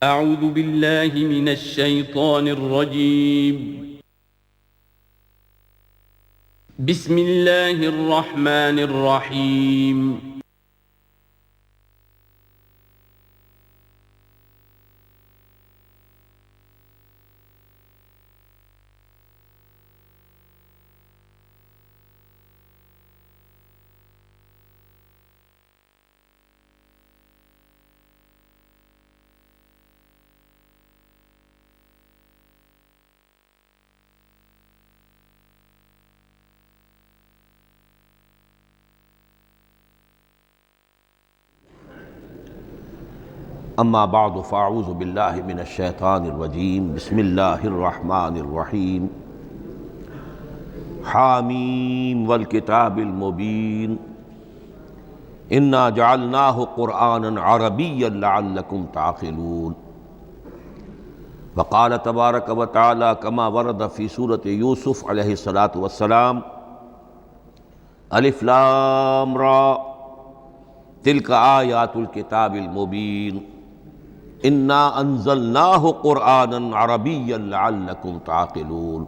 أعوذ بالله من الشيطان الرجيم. بسم الله الرحمن الرحيم. اما بعد فاعوذ باللہ من الشیطان الرجیم بسم اللہ الرحمن الرحیم حامیم والکتاب المبین انا جعلناہ قرآنا عربیا لعلکم تعقلون وقال تبارک وتعالی کما ورد فی سورۃ یوسف علیہ السلام الف لام را تلک آیات الکتاب المبین انا انزلناہ قرآنا عربیا لعلکم تعقلون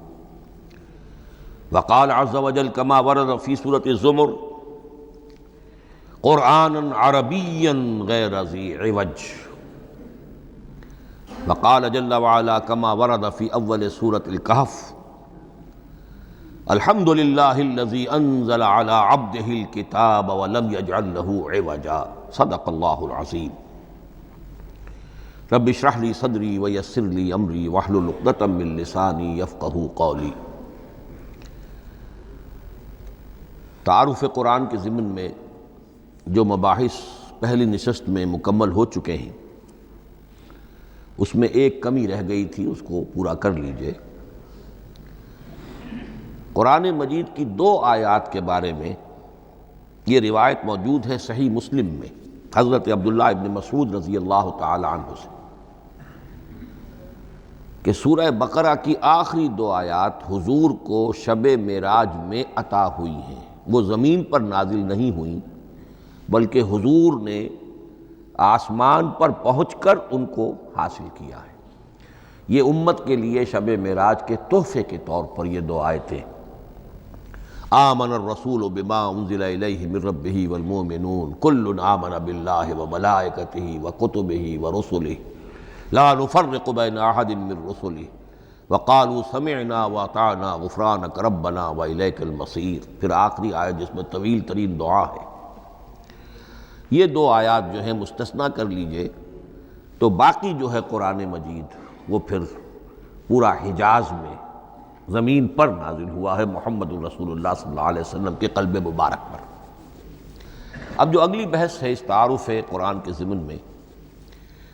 وقال عز وجل کما ورد فی سورۃ الزمر قرآنا عربیا غیر ذی عوج وقال جل وعلا کما ورد فی اول سورۃ الکہف الحمد للہ الذی انزل علی عبدہ الکتاب ولم یجعل لہ عوجا صدق اللہ العظیم رب اشرح لی صدری ویسر لی امری واحلل عقدۃ من لسانی یفقہوا قولی۔ تعارف قرآن کے ضمن میں جو مباحث پہلی نشست میں مکمل ہو چکے ہیں اس میں ایک کمی رہ گئی تھی، اس کو پورا کر لیجئے۔ قرآن مجید کی 2 آیات کے بارے میں یہ روایت موجود ہے صحیح مسلم میں حضرت عبداللہ ابن مسعود رضی اللہ تعالی عنہ سے کہ سورہ بقرہ کی آخری 2 آیات حضور کو شب معراج میں عطا ہوئی ہیں، وہ زمین پر نازل نہیں ہوئیں بلکہ حضور نے آسمان پر پہنچ کر ان کو حاصل کیا ہے۔ یہ امت کے لیے شب معراج کے تحفے کے طور پر یہ 2 آیتیں آمن الرسول بما انزل الیہ من ربہ والمؤمنون کل آمن باللہ وملائکتہ وکتبہ ورسلہ لا نفرق بین احد من رسلہ وقالوا سمعنا واطعنا غفرانک ربنا والیک المصیر۔ پھر آخری آیت جس میں طویل ترین دعا ہے۔ یہ 2 آیات جو ہیں مستثنیٰ کر لیجئے تو باقی جو ہے قرآن مجید وہ پھر پورا حجاز میں زمین پر نازل ہوا ہے محمد الرسول اللہ صلی اللہ علیہ وسلم کے قلب مبارک پر۔ اب جو اگلی بحث ہے اس تعارف قرآن کے ضمن میں،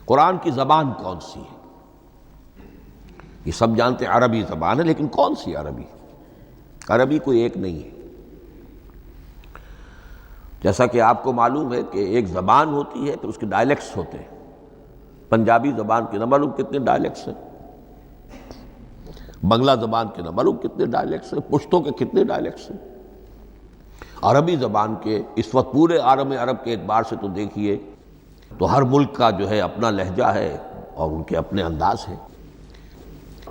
قرآن کی زبان کون سی ہے؟ یہ سب جانتے ہیں عربی زبان ہے، لیکن کون سی عربی؟ عربی کوئی ایک نہیں ہے۔ جیسا کہ آپ کو معلوم ہے کہ ایک زبان ہوتی ہے پھر اس کے ڈائلیکٹس ہوتے ہیں۔ پنجابی زبان کے نہ معلوم کتنے ڈائلیکٹس ہیں، بنگلہ زبان کے نہ معلوم کتنے ڈائلیکٹس ہیں، پشتو کے کتنے ڈائلیکٹس ہیں۔ عربی زبان کے اس وقت پورے عالم عرب کے اعتبار سے تو دیکھیے تو ہر ملک کا جو ہے اپنا لہجہ ہے اور ان کے اپنے انداز ہے۔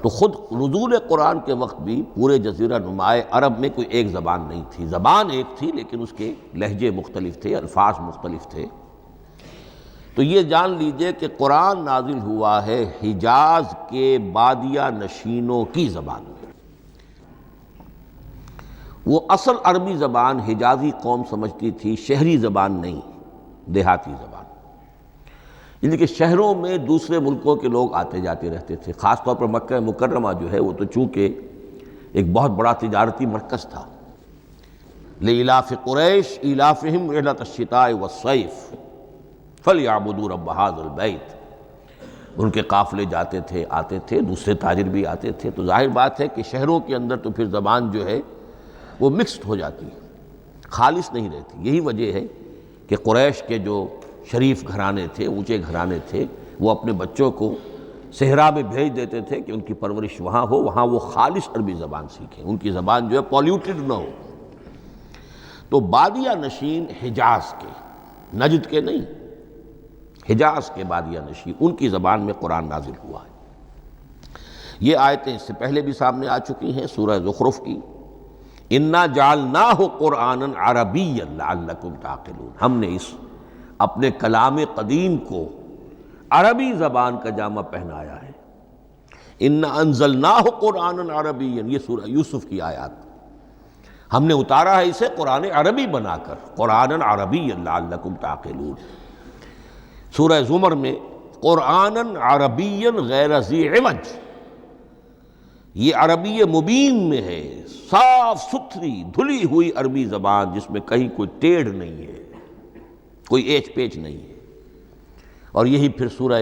تو خود نزول قرآن کے وقت بھی پورے جزیرہ نمائے عرب میں کوئی ایک زبان نہیں تھی، زبان ایک تھی لیکن اس کے لہجے مختلف تھے، الفاظ مختلف تھے۔ تو یہ جان لیجئے کہ قرآن نازل ہوا ہے حجاز کے بادیہ نشینوں کی زبان میں۔ وہ اصل عربی زبان حجازی قوم سمجھتی تھی، شہری زبان نہیں، دیہاتی زبان، یعنی کہ شہروں میں دوسرے ملکوں کے لوگ آتے جاتے رہتے تھے۔ خاص طور پر مکہ مکرمہ جو ہے وہ تو چونکہ ایک بہت بڑا تجارتی مرکز تھا۔ لإلاف قریش ایلافہم رحلۃ الشتاء والصیف فلیعبدوا رب ھذا البیت۔ ان کے قافلے جاتے تھے، آتے تھے، دوسرے تاجر بھی آتے تھے، تو ظاہر بات ہے کہ شہروں کے اندر تو پھر زبان جو ہے وہ مکسڈ ہو جاتی ہے، خالص نہیں رہتی۔ یہی وجہ ہے کہ قریش کے جو شریف گھرانے تھے، اونچے گھرانے تھے، وہ اپنے بچوں کو صحرا میں بھیج دیتے تھے کہ ان کی پرورش وہاں ہو، وہاں وہ خالص عربی زبان سیکھیں، ان کی زبان جو ہے پولیوٹڈ نہ ہو۔ تو بادیہ نشین حجاز کے، نجد کے نہیں، حجاز کے بادیہ نشین، ان کی زبان میں قرآن نازل ہوا ہے۔ یہ آیتیں اس سے پہلے بھی سامنے آ چکی ہیں سورہ زخرف کی، اِنَّا جَعَلْنَاهُ قُرْآنًا عَرَبِيًّا لَعَلَّكُمْ تَعْقِلُونَ، ہم نے اس اپنے کلام قدیم کو عربی زبان کا جامہ پہنایا ہے۔ اِنَّا أَنزَلْنَاهُ قُرْآنًا عَرَبِيًّا، یہ سورہ یوسف کی آیات، ہم نے اتارا ہے اسے قرآن عربی بنا کر، قرآنًا عربیًّا لعلکم تعقلون۔ سورہ زمر میں قرآنًا عربیًّا غیر ذی عوج، یہ عربی مبین میں ہے، صاف ستھری دھلی ہوئی عربی زبان جس میں کہیں کوئی ٹیڑھ نہیں ہے، کوئی ایچ پیچ نہیں ہے۔ اور یہی پھر سورہ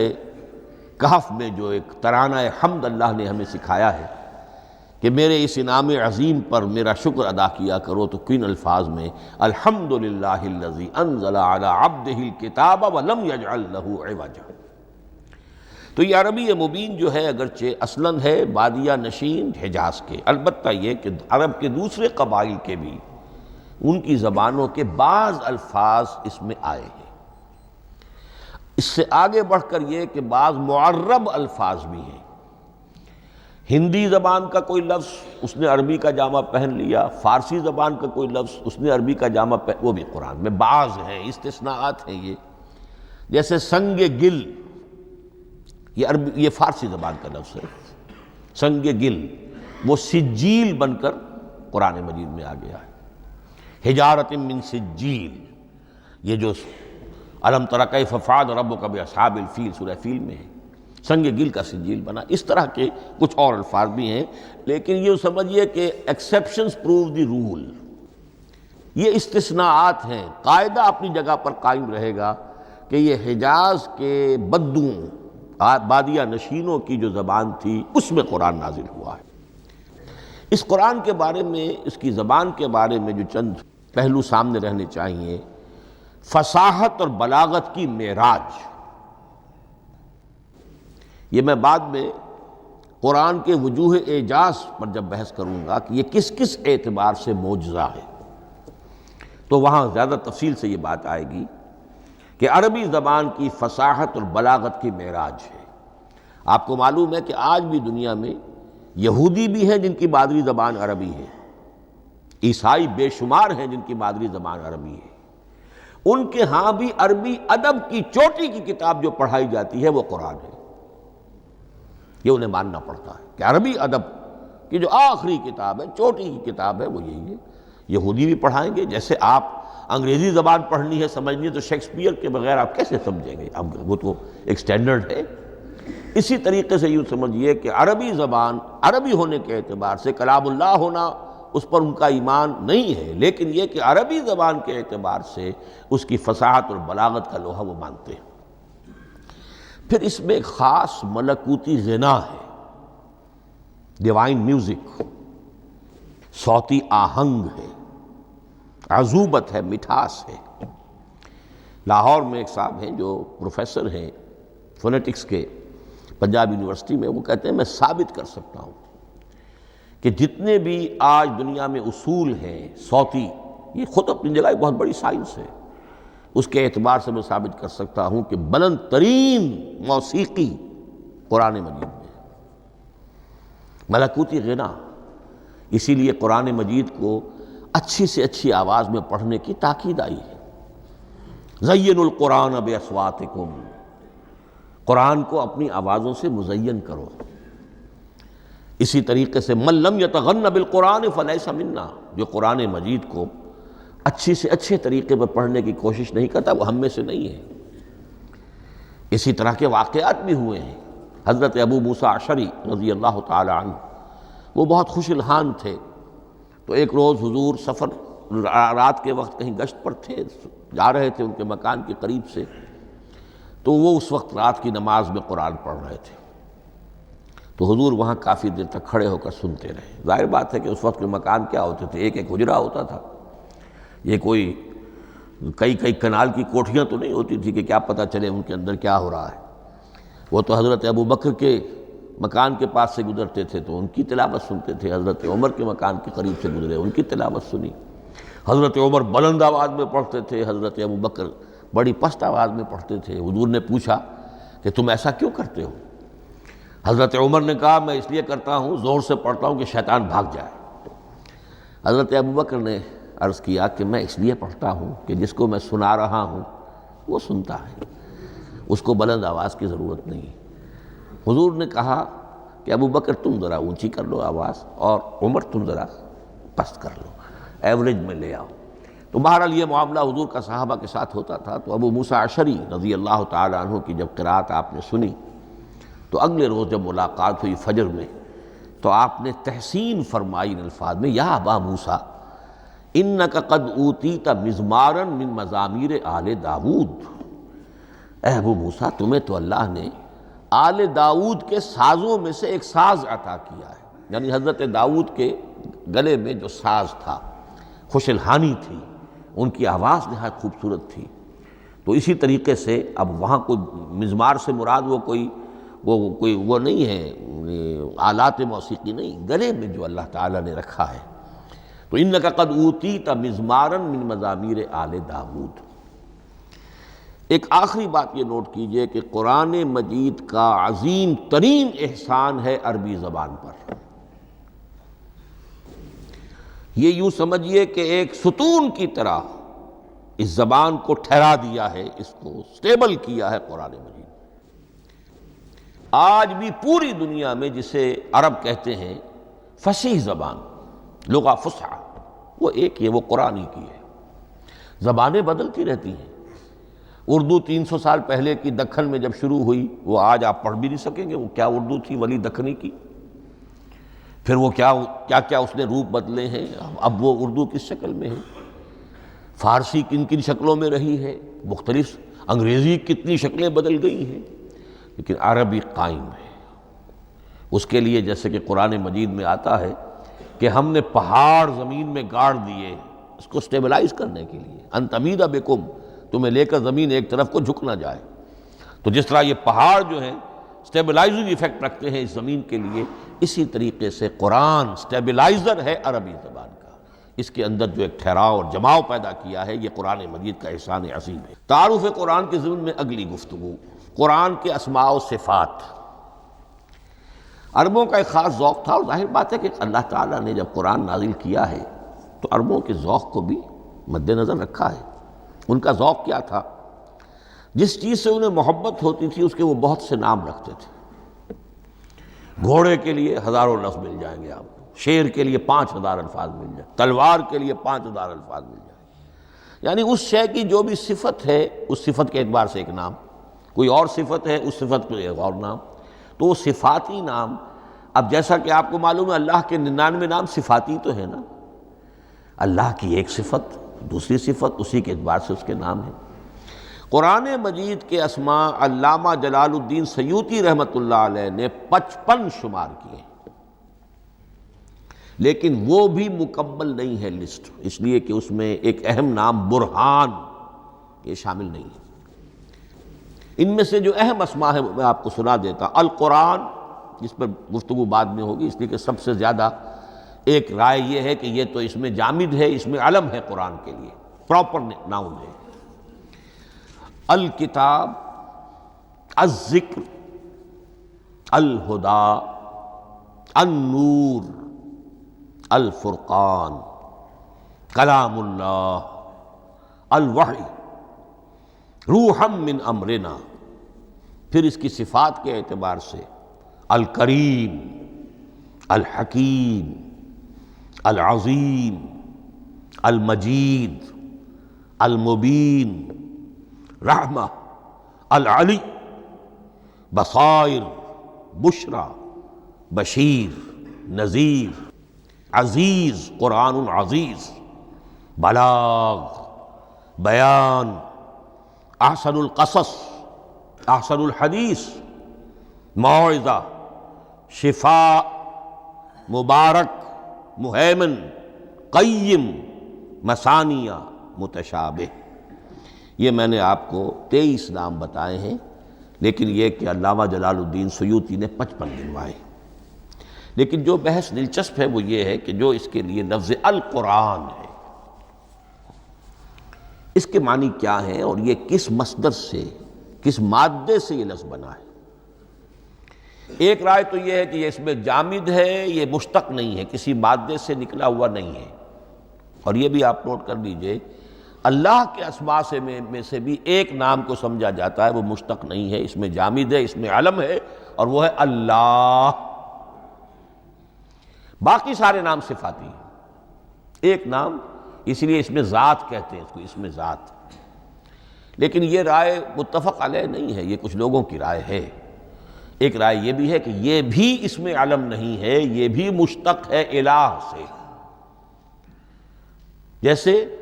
کہف میں جو ایک ترانہ حمد اللہ نے ہمیں سکھایا ہے کہ میرے اس انعام عظیم پر میرا شکر ادا کیا کرو، تو کن الفاظ میں الحمدللہ الذی انزل علی عبدہ الکتاب ولم یجعل لہ عوجا۔ تو یہ عربی مبین جو ہے اگرچہ اصلاً ہے بادیہ نشین حجاز کے، البتہ یہ کہ عرب کے دوسرے قبائل کے بھی ان کی زبانوں کے بعض الفاظ اس میں آئے ہیں۔ اس سے آگے بڑھ کر یہ کہ بعض معرب الفاظ بھی ہیں، ہندی زبان کا کوئی لفظ اس نے عربی کا جامہ پہن لیا، فارسی زبان کا کوئی لفظ اس نے عربی کا جامہ پہن، وہ بھی قرآن میں بعض ہیں، استثناءات ہیں یہ، جیسے سنگ گل، یہ فارسی زبان کا لفظ ہے، سنگ گل، وہ سجیل بن کر قرآن مجید میں آ گیا ہے، حجارۃ من سجیل، یہ جو الم تر کیف فعل ربک باصحاب الفیل سورہ فیل میں ہے، سنگ گل کا سجیل بنا۔ اس طرح کے کچھ اور الفاظ بھی ہیں، لیکن یہ سمجھیے کہ ایکسیپشنز پروو دی رول، یہ استثناءات ہیں، قاعدہ اپنی جگہ پر قائم رہے گا کہ یہ حجاز کے بدوؤں بادیہ نشینوں کی جو زبان تھی اس میں قرآن نازل ہوا ہے۔ اس قرآن کے بارے میں، اس کی زبان کے بارے میں جو چند پہلو سامنے رہنے چاہیے، فصاحت اور بلاغت کی معراج، یہ میں بعد میں قرآن کے وجوہ اعجاز پر جب بحث کروں گا کہ یہ کس کس اعتبار سے معجزہ ہے، تو وہاں زیادہ تفصیل سے یہ بات آئے گی کہ عربی زبان کی فصاحت اور بلاغت کی معراج ہے۔ آپ کو معلوم ہے کہ آج بھی دنیا میں یہودی بھی ہیں جن کی مادری زبان عربی ہے، عیسائی بے شمار ہیں جن کی مادری زبان عربی ہے، ان کے ہاں بھی عربی ادب کی چوٹی کی کتاب جو پڑھائی جاتی ہے وہ قرآن ہے، یہ انہیں ماننا پڑتا ہے کہ عربی ادب کی جو آخری کتاب ہے، چوٹی کی کتاب ہے، وہ یہی ہے۔ یہودی بھی پڑھائیں گے، جیسے آپ انگریزی زبان پڑھنی ہے، سمجھنی ہے، تو شیکسپیئر کے بغیر آپ کیسے سمجھیں گے؟ اب وہ تو ایک سٹینڈرڈ ہے۔ اسی طریقے سے یوں سمجھیے کہ عربی زبان عربی ہونے کے اعتبار سے کلام اللہ ہونا اس پر ان کا ایمان نہیں ہے، لیکن یہ کہ عربی زبان کے اعتبار سے اس کی فصاحت اور بلاغت کا لوہا وہ مانتے ہیں۔ پھر اس میں ایک خاص ملکوتی غنا ہے، ڈیوائن میوزک، صوتی آہنگ ہے، عذوبت ہے، مٹھاس ہے۔ لاہور میں ایک صاحب ہیں جو پروفیسر ہیں فونیٹکس کے پنجاب یونیورسٹی میں، وہ کہتے ہیں میں ثابت کر سکتا ہوں کہ جتنے بھی آج دنیا میں اصول ہیں صوتی، یہ خود اپنی جگہ ایک بہت بڑی سائنس ہے، اس کے اعتبار سے میں ثابت کر سکتا ہوں کہ بلند ترین موسیقی قرآن مجید میں ہے، ملکوتی غنا۔ اسی لیے قرآن مجید کو اچھی سے اچھی آواز میں پڑھنے کی تاکید آئی ہے، زینوا القرآن باصواتکم، قرآن کو اپنی آوازوں سے مزین کرو۔ اسی طریقے سے من لم یتغن بالقرآن فلیس منا، جو قرآن مجید کو اچھی سے اچھے طریقے پر پڑھنے کی کوشش نہیں کرتا وہ ہم میں سے نہیں ہے۔ اسی طرح کے واقعات بھی ہوئے ہیں۔ حضرت ابو موسیٰ اشعری رضی اللہ تعالی عنہ، وہ بہت خوش الحان تھے، تو ایک روز حضور سفر رات کے وقت کہیں گشت پر تھے، جا رہے تھے ان کے مکان کے قریب سے، تو وہ اس وقت رات کی نماز میں قرآن پڑھ رہے تھے، تو حضور وہاں کافی دیر تک کھڑے ہو کر سنتے رہے۔ ظاہر بات ہے کہ اس وقت کے مکان کیا ہوتے تھے، ایک ایک حجرہ ہوتا تھا، یہ کوئی کئی کنال کی کوٹھیاں تو نہیں ہوتی تھی کہ کیا پتہ چلے ان کے اندر کیا ہو رہا ہے۔ وہ تو حضرت ابو بکر کے مکان کے پاس سے گزرتے تھے تو ان کی تلاوت سنتے تھے، حضرت عمر کے مکان کے قریب سے گزرے ان کی تلاوت سنی، حضرت عمر بلند آواز میں پڑھتے تھے، حضرت ابو بکر بڑی پست آواز میں پڑھتے تھے۔ حضور نے پوچھا کہ تم ایسا کیوں کرتے ہو؟ حضرت عمر نے کہا میں اس لیے کرتا ہوں، زور سے پڑھتا ہوں کہ شیطان بھاگ جائے۔ حضرت ابوبکر نے عرض کیا کہ میں اس لیے پڑھتا ہوں کہ جس کو میں سنا رہا ہوں وہ سنتا ہے، اس کو بلند آواز کی ضرورت نہیں۔ حضور نے کہا کہ ابوبکر تم ذرا اونچی کر لو آواز، اور عمر تم ذرا پست کر لو، ایوریج میں لے آؤ۔ تو بہرحال یہ معاملہ حضور کا صحابہ کے ساتھ ہوتا تھا۔ تو ابو موسیٰ اشعری رضی اللہ تعالی عنہ کی جب قرأت آپ نے سنی تو اگلے روز جب ملاقات ہوئی فجر میں تو آپ نے تحسین فرمائی ان الفاظ میں، یا ابا موسیٰ انک قد اوتیت مزمارا من مزامیر آل داود، اے ابو موسیٰ تمہیں تو اللہ نے آل داود کے سازوں میں سے ایک ساز عطا کیا ہے، یعنی حضرت داود کے گلے میں جو ساز تھا، خوش الحانی تھی، ان کی آواز نہایت خوبصورت تھی۔ تو اسی طریقے سے اب وہاں کوئی مزمار سے مراد وہ نہیں ہے آلات موسیقی نہیں، گلے میں جو اللہ تعالیٰ نے رکھا ہے۔ تو انک قد اوتیت مزمارا من مزامیر آل داود۔ ایک آخری بات یہ نوٹ کیجئے کہ قرآن مجید کا عظیم ترین احسان ہے عربی زبان پر۔ یہ یوں سمجھیے کہ ایک ستون کی طرح اس زبان کو ٹھہرا دیا ہے، اس کو سٹیبل کیا ہے قرآن مجید۔ آج بھی پوری دنیا میں جسے عرب کہتے ہیں فصیح زبان، لغہ فصحی، وہ ایک ہے، وہ قرآن ہی کی ہے۔ زبانیں بدلتی رہتی ہیں۔ اردو 300 سال پہلے کی دکن میں جب شروع ہوئی، وہ آج آپ پڑھ بھی نہیں سکیں گے وہ کیا اردو تھی ولی دکنی کی۔ پھر وہ کیا اس نے روپ بدلے ہیں، اب وہ اردو کس شکل میں ہے، فارسی کن کن شکلوں میں رہی ہے، مختلف انگریزی کتنی شکلیں بدل گئی ہیں، لیکن عربی قائم ہے۔ اس کے لیے جیسے کہ قرآن مجید میں آتا ہے کہ ہم نے پہاڑ زمین میں گاڑ دیے اس کو سٹیبلائز کرنے کے لیے، ان تمید بکم، تمہیں لے کر زمین ایک طرف کو جھک نہ جائے۔ تو جس طرح یہ پہاڑ جو ہیں سٹیبلائزنگ ایفیکٹ رکھتے ہیں اس زمین کے لیے، اسی طریقے سے قرآن سٹیبلائزر ہے عربی زبان کا۔ اس کے اندر جو ایک ٹھہراؤ اور جماؤ پیدا کیا ہے، یہ قرآن مجید کا احسان عظیم ہے۔ تعارف قرآن کے ضمن میں اگلی گفتگو، قرآن کے اسماء و صفات۔ عربوں کا ایک خاص ذوق تھا، اور ظاہر بات ہے کہ اللہ تعالیٰ نے جب قرآن نازل کیا ہے تو عربوں کے ذوق کو بھی مد نظر رکھا ہے۔ ان کا ذوق کیا تھا؟ جس چیز سے انہیں محبت ہوتی تھی اس کے وہ بہت سے نام رکھتے تھے۔ گھوڑے کے لیے ہزاروں لفظ مل جائیں گے آپ کو، شیر کے لیے 5000 الفاظ مل جائیں، تلوار کے لیے 5000 الفاظ مل جائیں، یعنی اس شے کی جو بھی صفت ہے اس صفت کے اعتبار سے ایک نام، کوئی اور صفت ہے اس صفت کے ایک اور نام۔ تو وہ صفاتی نام، اب جیسا کہ آپ کو معلوم ہے اللہ کے 99 نام صفاتی تو ہے نا، اللہ کی ایک صفت دوسری صفت، اسی کے اعتبار سے اس کے نام ہیں۔ قرآن مجید کے اسماء علامہ جلال الدین سیوطی رحمۃ اللہ علیہ نے 55 شمار کیے، لیکن وہ بھی مکمل نہیں ہے لسٹ، اس لیے کہ اس میں ایک اہم نام برہان یہ شامل نہیں ہے۔ ان میں سے جو اہم اسماء ہے میں آپ کو سنا دیتا۔ القرآن، جس پر گفتگو بعد میں ہوگی، اس لیے کہ سب سے زیادہ ایک رائے یہ ہے کہ یہ تو اس میں جامد ہے، اس میں علم ہے قرآن کے لیے، پراپر ناؤن ہے۔ الکتاب، الذکر، الہدیٰ، النور، الفرقان، کلام اللہ، الوحی، روحا من امرنا۔ پھر اس کی صفات کے اعتبار سے الکریم، الحکیم، العظیم، المجید، المبین، رحمہ، العلی، بصائر، بشرا، بشیر، نذیر، عزیز، قرآن عزیز، بلاغ، بیان، احسن القصص، احسن الحدیث، موعظہ، شفاء، مبارک، مہیمن، قیم، مثانیہ، متشابہ۔ یہ میں نے آپ کو 23 نام بتائے ہیں، لیکن یہ کہ علامہ جلال الدین سیوطی نے 55 گنوائے۔ لیکن جو بحث دلچسپ ہے وہ یہ ہے کہ جو اس کے لیے لفظ القرآن ہے، اس کے معنی کیا ہیں اور یہ کس مصدر سے، کس مادے سے یہ لفظ بنا ہے؟ ایک رائے تو یہ ہے کہ یہ اس میں جامد ہے، یہ مشتق نہیں ہے، کسی مادے سے نکلا ہوا نہیں ہے۔ اور یہ بھی آپ نوٹ کر لیجئے، اللہ کے اسماء میں سے بھی ایک نام کو سمجھا جاتا ہے، وہ مشتق نہیں ہے، اس میں جامد ہے، اس میں علم ہے، اور وہ ہے اللہ۔ باقی سارے نام صفاتی ہیں، ایک نام، اس لیے اس میں ذات کہتے ہیں، اس کو اس میں ذات۔ لیکن یہ رائے متفق علیہ نہیں ہے، یہ کچھ لوگوں کی رائے ہے۔ ایک رائے یہ بھی ہے کہ یہ بھی اس میں علم نہیں ہے، یہ بھی مشتق ہے الہ سے۔ جیسے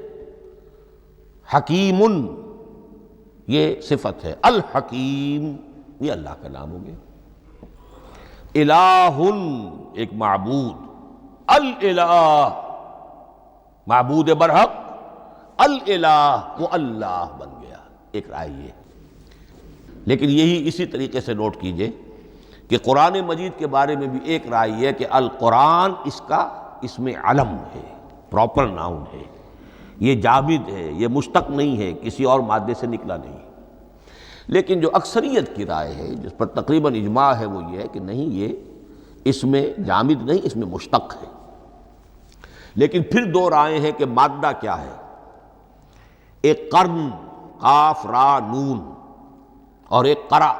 حکیم، یہ صفت ہے، الحکیم یہ اللہ کا نام ہو گیا۔ الہ ایک معبود، الالہ معبود برحق، الالہ وہ اللہ بن گیا، ایک رائے یہ۔ لیکن یہی اسی طریقے سے نوٹ کیجئے کہ قرآن مجید کے بارے میں بھی ایک رائے یہ ہے کہ القرآن اس میں علم ہے، پراپر ناؤن ہے، یہ جامد ہے، یہ مشتق نہیں ہے، کسی اور مادے سے نکلا نہیں۔ لیکن جو اکثریت کی رائے ہے، جس پر تقریباً اجماع ہے، وہ یہ ہے کہ نہیں، یہ اس میں جامد نہیں، اس میں مشتق ہے۔ لیکن پھر دو رائے ہیں کہ مادہ کیا ہے۔ ایک قرن، قاف را نون، اور ایک قرا،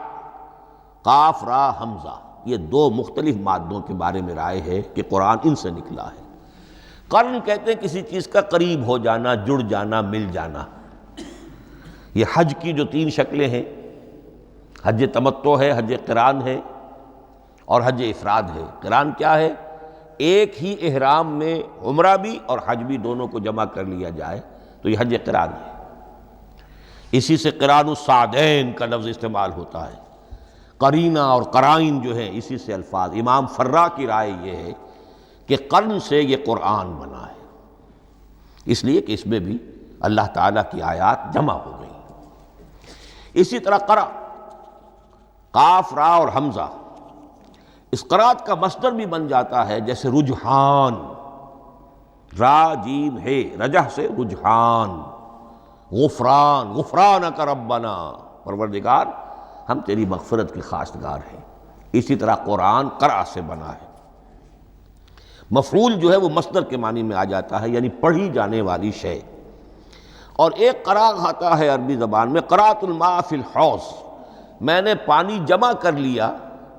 قاف را حمزہ، یہ دو مختلف مادوں کے بارے میں رائے ہے کہ قرآن ان سے نکلا ہے۔ قرن کہتے ہیں کسی چیز کا قریب ہو جانا، جڑ جانا، مل جانا۔ یہ حج کی جو تین شکلیں ہیں، حج تمتع ہے، حج قران ہے، اور حج افراد ہے۔ قران کیا ہے؟ ایک ہی احرام میں عمرہ بھی اور حج بھی دونوں کو جمع کر لیا جائے تو یہ حج قران ہے۔ اسی سے قران الصعدین کا لفظ استعمال ہوتا ہے۔ قرینہ اور قرائن جو ہے اسی سے الفاظ۔ امام فرا کی رائے یہ ہے کہ قرن سے یہ قرآن بنا ہے، اس لیے کہ اس میں بھی اللہ تعالیٰ کی آیات جمع ہو گئی۔ اسی طرح قرأ، قاف را اور حمزہ، اس قرات کا مصدر بھی بن جاتا ہے، جیسے رجحان، را جیم ہے، رجح سے رجحان۔ غفران، غفرانک ربنا، پروردگار ہم تیری مغفرت کے خواستگار ہیں۔ اسی طرح قرآن قرأ سے بنا ہے۔ مفعول جو ہے وہ مصدر کے معنی میں آ جاتا ہے، یعنی پڑھی جانے والی شے۔ اور ایک قرأ آتا ہے عربی زبان میں، قرأت الماء فی الحوض، میں نے پانی جمع کر لیا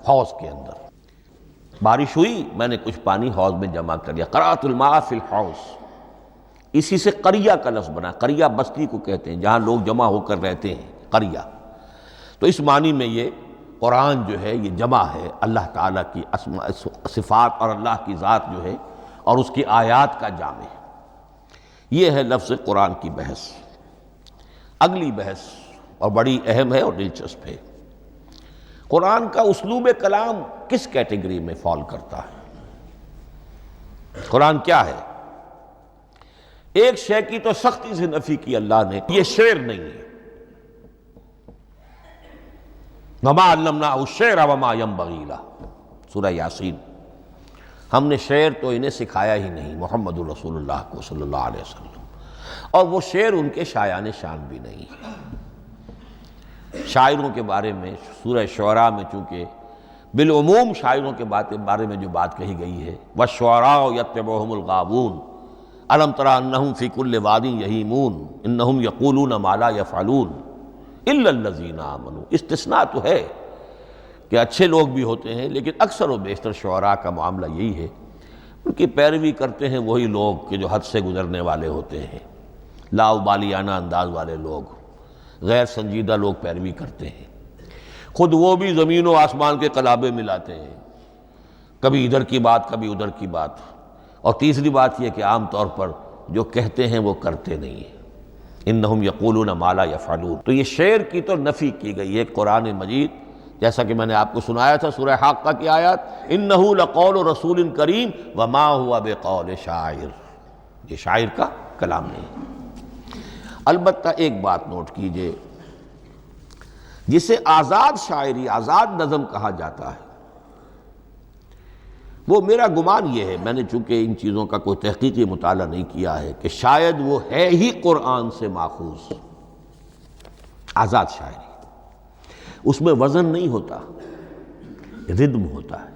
حوض کے اندر۔ بارش ہوئی، میں نے کچھ پانی حوض میں جمع کر لیا، قرأت الماء فی الحوض۔ اسی سے قریہ کا لفظ بنا، قریہ بستی کو کہتے ہیں جہاں لوگ جمع ہو کر رہتے ہیں، قریہ۔ تو اس معنی میں یہ قرآن جو ہے یہ جمع ہے اللہ تعالیٰ کی اسماء صفات اور اللہ کی ذات جو ہے اور اس کی آیات کا جامع ہے۔ یہ ہے لفظ قرآن کی بحث۔ اگلی بحث اور بڑی اہم ہے اور دلچسپ ہے، قرآن کا اسلوب کلام کس کیٹیگری میں فال کرتا ہے؟ قرآن کیا ہے؟ ایک شے کی تو سختی سے نفی کی اللہ نے، یہ شعر نہیں ہے۔ وَمَا عَلَّمْنَاهُ الشِّعْرَ وَمَا يَنبَغِي لَهُ، سورہ یاسین۔ ہم نے شعر تو انہیں سکھایا ہی نہیں، محمد الرسول اللہ کو صلی اللہ علیہ وسلم، اور وہ شعر ان کے شایان شان بھی نہیں۔ شاعروں کے بارے میں سورہ شعراء میں چونکہ بالعموم شاعروں کے بارے میں جو بات کہی گئی ہے، وَالشُّعَرَاءُ يَتَّبِعُهُمُ الْغَاوُونَ أَلَمْ تَرَ أَنَّهُمْ فِي كُلِّ وَادٍ يَهِيمُونَ إِنَّهُمْ يَقُولُونَ مَا لَا يَفْعَلُونَ إِلَّا الَّذِينَ آمَنُوا۔ استثناء تو ہے کہ اچھے لوگ بھی ہوتے ہیں، لیکن اکثر و بیشتر شعراء کا معاملہ یہی ہے، ان کی پیروی کرتے ہیں وہی لوگ کہ جو حد سے گزرنے والے ہوتے ہیں، لاابالیانہ انداز والے لوگ، غیر سنجیدہ لوگ پیروی کرتے ہیں۔ خود وہ بھی زمین و آسمان کے قلابے ملاتے ہیں، کبھی ادھر کی بات کبھی ادھر کی بات۔ اور تیسری بات یہ کہ عام طور پر جو کہتے ہیں وہ کرتے نہیں ہیں، انہم یقولون ما لا یفعلون۔ تو یہ شعر کی تو نفی کی گئی ہے۔ قرآن مجید جیسا کہ میں نے آپ کو سنایا تھا سورہ حاقہ کی آیات، انہ لقول رسول کریم وما ہوا بقول شاعر، یہ شاعر کا کلام نہیں۔ البتہ ایک بات نوٹ کیجئے، جسے آزاد شاعری، آزاد نظم کہا جاتا ہے، وہ میرا گمان یہ ہے، میں نے چونکہ ان چیزوں کا کوئی تحقیقی مطالعہ نہیں کیا ہے، کہ شاید وہ ہے ہی قرآن سے ماخوذ آزاد شاعری۔ اس میں وزن نہیں ہوتا، ردم ہوتا ہے۔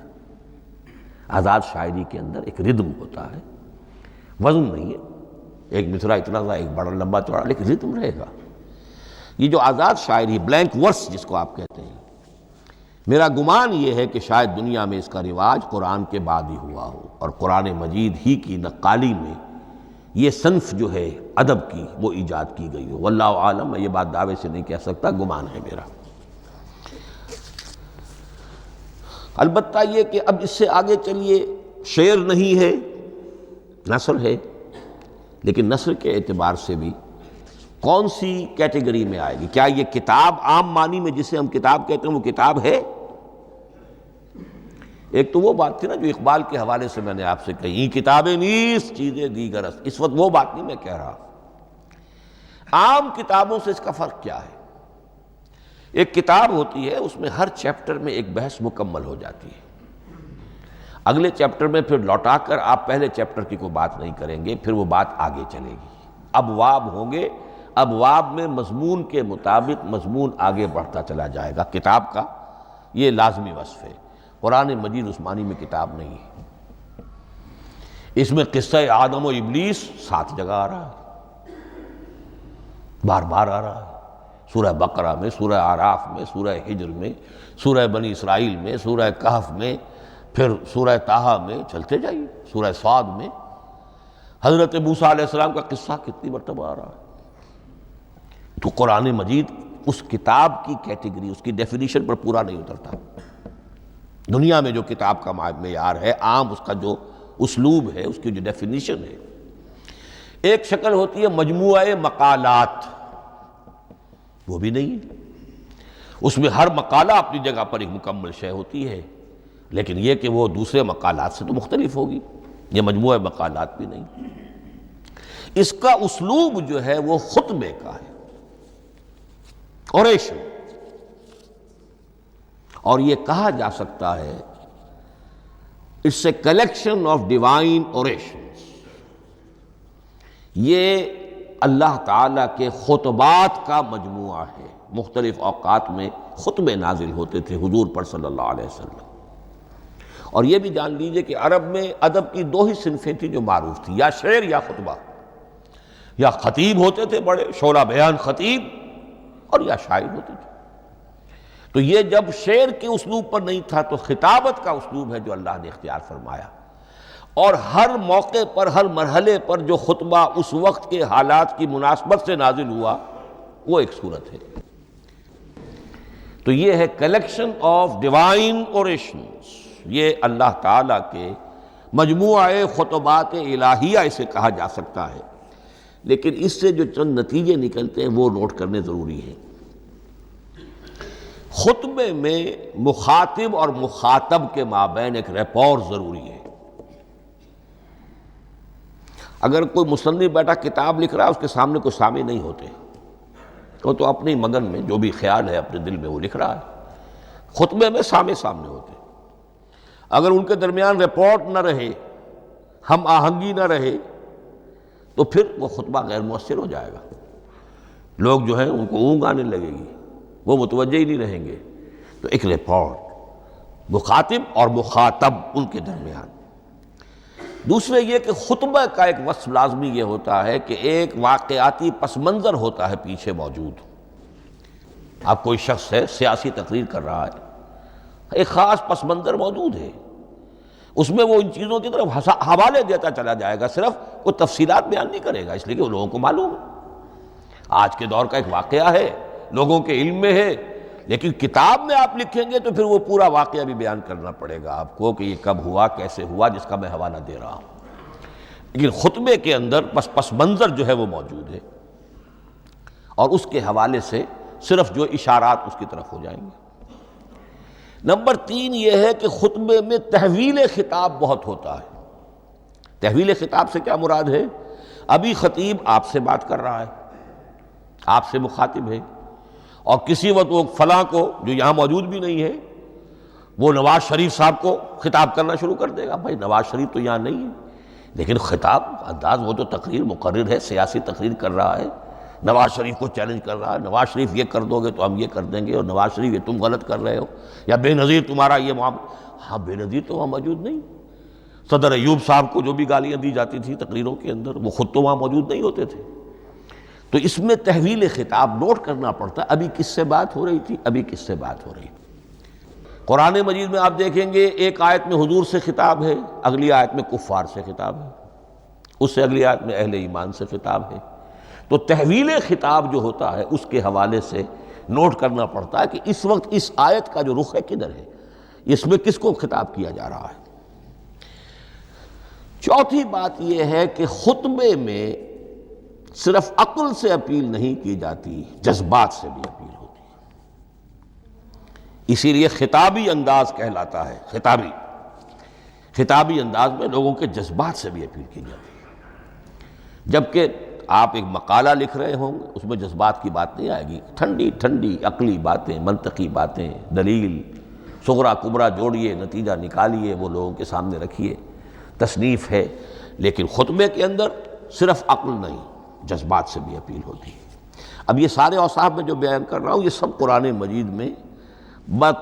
آزاد شاعری کے اندر ایک ردم ہوتا ہے، وزن نہیں ہے، ایک مصرع اتنا سا، ایک بڑا لمبا چوڑا، لیکن ردم رہے گا۔ یہ جو آزاد شاعری، بلینک ورس جس کو آپ کہتے ہیں، میرا گمان یہ ہے کہ شاید دنیا میں اس کا رواج قرآن کے بعد ہی ہوا ہو، اور قرآن مجید ہی کی نقالی میں یہ صنف جو ہے ادب کی وہ ایجاد کی گئی ہو۔ واللہ عالم، میں یہ بات دعوے سے نہیں کہہ سکتا، گمان ہے میرا۔ البتہ یہ کہ اب اس سے آگے چلیے، شعر نہیں ہے، نثر ہے، لیکن نثر کے اعتبار سے بھی کون سی کیٹیگری میں آئے گی؟ کیا یہ کتاب عام معنی میں جسے ہم کتاب کہتے ہیں وہ کتاب ہے؟ ایک تو وہ بات تھی نا جو اقبال کے حوالے سے میں نے آپ سے کہی، کتابیں نیست چیزیں دیگر است، اس وقت وہ بات نہیں میں کہہ رہا۔ عام کتابوں سے اس کا فرق کیا ہے؟ ایک کتاب ہوتی ہے، اس میں ہر چیپٹر میں ایک بحث مکمل ہو جاتی ہے، اگلے چیپٹر میں پھر لوٹا کر آپ پہلے چیپٹر کی کوئی بات نہیں کریں گے، پھر وہ بات آگے چلے گی، ابواب ہوں گے، ابواب میں مضمون کے مطابق مضمون آگے بڑھتا چلا جائے گا۔ کتاب کا یہ لازمی وصف ہے۔ قرآن مجید اس معنی میں کتاب نہیں ہے۔ اس میں قصہ آدم و ابلیس 7 جگہ آ رہا ہے، بار بار آ رہا ہے، سورہ بقرہ میں، سورہ اعراف میں، سورہ حجر میں، سورہ بنی اسرائیل میں، سورہ کہف میں، پھر سورہ طٰہٰ میں، چلتے جائیے، سورہ صاد میں حضرت موسیٰ علیہ السلام کا قصہ کتنی مرتبہ آ رہا ہے۔ تو قرآن مجید اس کتاب کی کیٹیگری، اس کی ڈیفینیشن پر پورا نہیں اترتا۔ دنیا میں جو کتاب کا معیار ہے، عام اس کا جو اسلوب ہے، اس کی جو ڈیفینیشن ہے، ایک شکل ہوتی ہے مجموعہ مقالات، وہ بھی نہیں ہے۔ اس میں ہر مقالہ اپنی جگہ پر ایک مکمل شے ہوتی ہے، لیکن یہ کہ وہ دوسرے مقالات سے تو مختلف ہوگی، یہ مجموعہ مقالات بھی نہیں۔ اس کا اسلوب جو ہے وہ خطبے کا ہے، اوریشن، اور یہ کہا جا سکتا ہے it's a collection of divine orations. یہ اللہ تعالیٰ کے خطبات کا مجموعہ ہے۔ مختلف اوقات میں خطبے نازل ہوتے تھے حضور پر صلی اللہ علیہ وسلم، اور یہ بھی جان لیجئے کہ عرب میں ادب کی 2 ہی صنفیں تھیں جو معروف تھیں، یا شعر یا خطبہ، یا خطیب ہوتے تھے بڑے شعلہ بیان خطیب، اور یا شاعر ہوتے تھے۔ تو یہ جب شعر کے اسلوب پر نہیں تھا تو خطابت کا اسلوب ہے جو اللہ نے اختیار فرمایا، اور ہر موقع پر، ہر مرحلے پر جو خطبہ اس وقت کے حالات کی مناسبت سے نازل ہوا وہ ایک صورت ہے۔ تو یہ ہے کلیکشن آف ڈیوائن اوریشنز، یہ اللہ تعالیٰ کے مجموعہ خطبات الہیہ اسے کہا جا سکتا ہے، لیکن اس سے جو چند نتیجے نکلتے ہیں وہ نوٹ کرنے ضروری ہیں۔ خطبے میں مخاطب اور مخاطب کے مابین ایک ریپور ضروری ہے۔ اگر کوئی مصنف بیٹا کتاب لکھ رہا ہے، اس کے سامنے کوئی سامع نہیں ہوتے، وہ تو اپنی مگن میں جو بھی خیال ہے اپنے دل میں وہ لکھ رہا ہے۔ خطبے میں سامنے ہوتے، اگر ان کے درمیان رپورٹ نہ رہے، ہم آہنگی نہ رہے، تو پھر وہ خطبہ غیر مؤثر ہو جائے گا۔ لوگ جو ہیں ان کو اونگ آنے لگے گی، وہ متوجہ ہی نہیں رہیں گے۔ تو ایک رپورٹ مخاطب اور مخاطب ان کے درمیان۔ دوسرے یہ کہ خطبہ کا ایک وصف لازمی یہ ہوتا ہے کہ ایک واقعاتی پس منظر ہوتا ہے پیچھے موجود۔ اب کوئی شخص ہے سیاسی تقریر کر رہا ہے، ایک خاص پس منظر موجود ہے، اس میں وہ ان چیزوں کی طرف حوالے دیتا چلا جائے گا، صرف وہ تفصیلات بیان نہیں کرے گا، اس لیے کہ وہ لوگوں کو معلوم ہے آج کے دور کا ایک واقعہ ہے، لوگوں کے علم میں ہے۔ لیکن کتاب میں آپ لکھیں گے تو پھر وہ پورا واقعہ بھی بیان کرنا پڑے گا آپ کو کہ یہ کب ہوا، کیسے ہوا، جس کا میں حوالہ دے رہا ہوں۔ لیکن خطبے کے اندر پس منظر جو ہے وہ موجود ہے، اور اس کے حوالے سے صرف جو اشارات اس کی طرف ہو جائیں گے۔ نمبر 3 یہ ہے کہ خطبے میں تحویل خطاب بہت ہوتا ہے۔ تحویل خطاب سے کیا مراد ہے؟ ابھی خطیب آپ سے بات کر رہا ہے، آپ سے مخاطب ہے، اور کسی وقت وہ فلاں کو جو یہاں موجود بھی نہیں ہے وہ نواز شریف صاحب کو خطاب کرنا شروع کر دے گا. بھائی نواز شریف تو یہاں نہیں ہے، لیکن خطاب انداز وہ تو تقریر مقرر ہے، سیاسی تقریر کر رہا ہے، نواز شریف کو چیلنج کر رہا ہے. نواز شریف یہ کر دو گے تو ہم یہ کر دیں گے، اور نواز شریف یہ تم غلط کر رہے ہو، یا بے نظیر تمہارا یہ معاملہ. ہاں بے نظیر تو وہاں موجود نہیں. صدر ایوب صاحب کو جو بھی گالیاں دی جاتی تھی تقریروں کے اندر، وہ خود تو وہاں موجود نہیں ہوتے تھے. تو اس میں تحویل خطاب نوٹ کرنا پڑتا ہے. ابھی کس سے بات ہو رہی تھی، ابھی کس سے بات ہو رہی تھی. قرآن مجید میں آپ دیکھیں گے ایک آیت میں حضور سے خطاب ہے، اگلی آیت میں کفار سے خطاب ہے، اس سے اگلی آیت میں اہل ایمان سے خطاب ہے. تو تحویل خطاب جو ہوتا ہے اس کے حوالے سے نوٹ کرنا پڑتا ہے کہ اس وقت اس آیت کا جو رخ ہے کدھر ہے، اس میں کس کو خطاب کیا جا رہا ہے. چوتھی بات یہ ہے کہ خطبے میں صرف عقل سے اپیل نہیں کی جاتی، جذبات سے بھی اپیل ہوتی ہے. اسی لیے خطابی انداز کہلاتا ہے. خطابی انداز میں لوگوں کے جذبات سے بھی اپیل کی جاتی ہے. جبکہ آپ ایک مقالہ لکھ رہے ہوں گے، اس میں جذبات کی بات نہیں آئے گی. ٹھنڈی ٹھنڈی عقلی باتیں، منطقی باتیں، دلیل صغرا کبرا جوڑیے، نتیجہ نکالیے، وہ لوگوں کے سامنے رکھیے. تصنیف ہے. لیکن خطبے کے اندر صرف عقل نہیں، جذبات سے بھی اپیل ہوتی ہے. اب یہ سارے اوصاف میں جو بیان کر رہا ہوں یہ سب قرآن مجید میں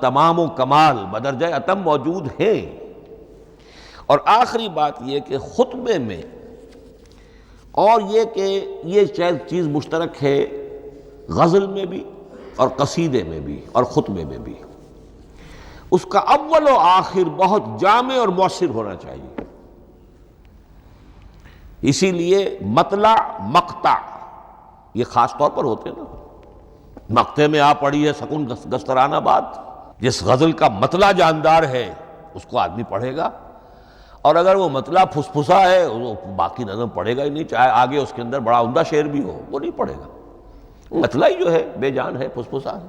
تمام و کمال بدرجہ اتم موجود ہیں. اور آخری بات یہ کہ خطبے میں، اور یہ کہ یہ چیز مشترک ہے غزل میں بھی اور قصیدے میں بھی اور خطبے میں بھی، اس کا اول و آخر بہت جامع اور مؤثر ہونا چاہیے. اسی لیے مطلع مقطع یہ خاص طور پر ہوتے ہیں نا. مقطع میں آ پڑی ہے سکون گسترانہ بات، جس غزل کا مطلع جاندار ہے اس کو آدمی پڑھے گا، اور اگر وہ مطلع پھسپھسا ہے وہ باقی نظم پڑھے گا ہی نہیں، چاہے آگے اس کے اندر بڑا عمدہ شعر بھی ہو وہ نہیں پڑھے گا. مطلع ہی جو ہے بے جان ہے، پھسپھسا ہے.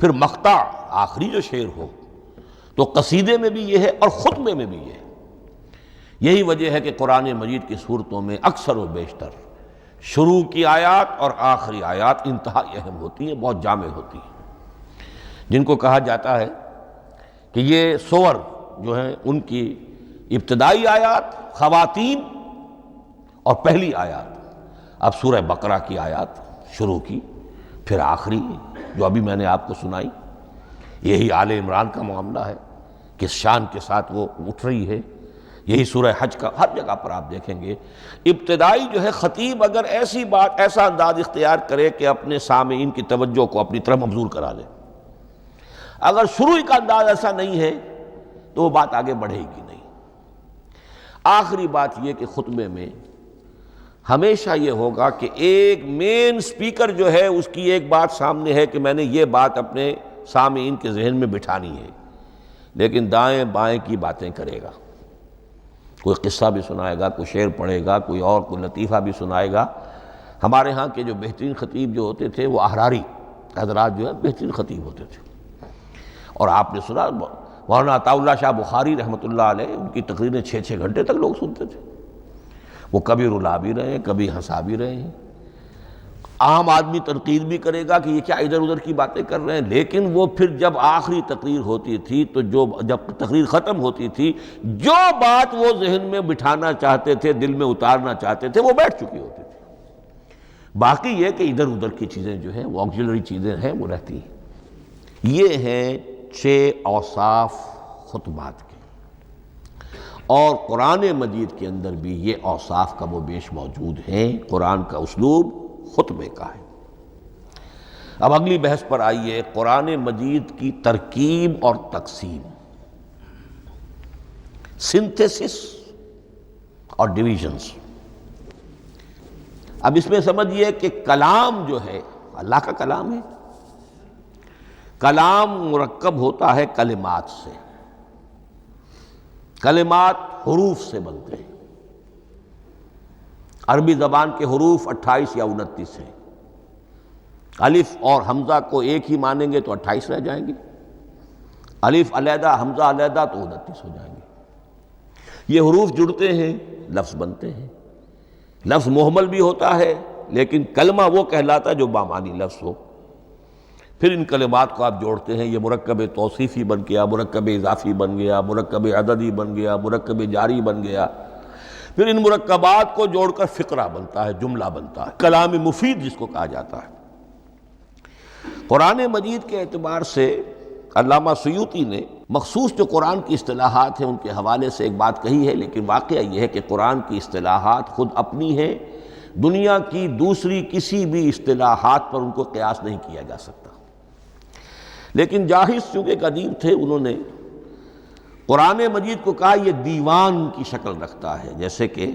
پھر مقطع آخری جو شعر ہو. تو قصیدے میں بھی یہ ہے اور خطبے میں بھی یہ ہے. یہی وجہ ہے کہ قرآن مجید کی صورتوں میں اکثر و بیشتر شروع کی آیات اور آخری آیات انتہائی اہم ہوتی ہیں، بہت جامع ہوتی ہیں، جن کو کہا جاتا ہے کہ یہ سور جو ہیں ان کی ابتدائی آیات، خواتین اور پہلی آیات. اب سورہ بقرہ کی آیات شروع کی، پھر آخری جو ابھی میں نے آپ کو سنائی، یہی آل عمران کا معاملہ ہے، کس شان کے ساتھ وہ اٹھ رہی ہے. یہی سورہ حج کا ہر جگہ پر آپ دیکھیں گے ابتدائی جو ہے خطیب اگر ایسی بات، ایسا انداز اختیار کرے کہ اپنے سامعین کی توجہ کو اپنی طرف مبذول کرا لے، اگر شروع کا انداز ایسا نہیں ہے تو وہ بات آگے بڑھے گی نہیں. آخری بات یہ کہ خطبے میں ہمیشہ یہ ہوگا کہ ایک مین سپیکر جو ہے اس کی ایک بات سامنے ہے کہ میں نے یہ بات اپنے سامعین کے ذہن میں بٹھانی ہے، لیکن دائیں بائیں کی باتیں کرے گا. کوئی قصہ بھی سنائے گا، کوئی شعر پڑھے گا، کوئی اور کوئی لطیفہ بھی سنائے گا. ہمارے ہاں کے جو بہترین خطیب جو ہوتے تھے وہ احراری حضرات جو ہے بہترین خطیب ہوتے تھے. اور آپ نے سنا مولانا عطا اللہ شاہ بخاری رحمۃ اللہ علیہ، ان کی تقریریں 6 گھنٹے تک لوگ سنتے تھے. وہ کبھی رلا بھی رہے ہیں، کبھی ہنسا بھی رہے ہیں. عام آدمی تنقید بھی کرے گا کہ یہ کیا ادھر ادھر کی باتیں کر رہے ہیں، لیکن وہ پھر جب آخری تقریر ہوتی تھی تو جب تقریر ختم ہوتی تھی، جو بات وہ ذہن میں بٹھانا چاہتے تھے، دل میں اتارنا چاہتے تھے، وہ بیٹھ چکی ہوتی تھی. باقی یہ کہ ادھر ادھر کی چیزیں جو ہیں وہ آکسیلری چیزیں ہیں وہ رہتی ہیں. یہ ہیں 6 اوصاف خطبات کے، اور قرآن مجید کے اندر بھی یہ اوصاف کم و بیش موجود ہیں. قرآن کا اسلوب خطبے کا ہے. اب اگلی بحث پر آئیے، قرآن مجید کی ترکیب اور تقسیم، سنتھیسس اور ڈویژنز. اب اس میں سمجھیے کہ کلام جو ہے اللہ کا کلام ہے. کلام مرکب ہوتا ہے کلمات سے. کلمات حروف سے بنتے ہیں. عربی زبان کے حروف 28 یا 29 ہیں. الف اور حمزہ کو ایک ہی مانیں گے تو 28 رہ جائیں گے. الف علیحدہ حمزہ علیحدہ تو 29 ہو جائیں گے. یہ حروف جڑتے ہیں، لفظ بنتے ہیں. لفظ محمل بھی ہوتا ہے لیکن کلمہ وہ کہلاتا ہے جو بامانی لفظ ہو. پھر ان کلمات کو آپ جوڑتے ہیں، یہ مرکب توصیفی بن گیا، مرکب اضافی بن گیا، مرکب عددی بن گیا، مرکب جاری بن گیا، پھر ان مرکبات کو جوڑ کر فقرہ بنتا ہے، جملہ بنتا ہے، کلام مفید جس کو کہا جاتا ہے۔ قرآن مجید کے اعتبار سے علامہ سیوطی نے مخصوص جو قرآن کی اصطلاحات ہیں ان کے حوالے سے ایک بات کہی ہے، لیکن واقعہ یہ ہے کہ قرآن کی اصطلاحات خود اپنی ہیں، دنیا کی دوسری کسی بھی اصطلاحات پر ان کو قیاس نہیں کیا جا سکتا۔ لیکن جاہز چونکہ قدیم تھے، انہوں نے قرآن مجید کو کہا یہ دیوان کی شکل رکھتا ہے، جیسے کہ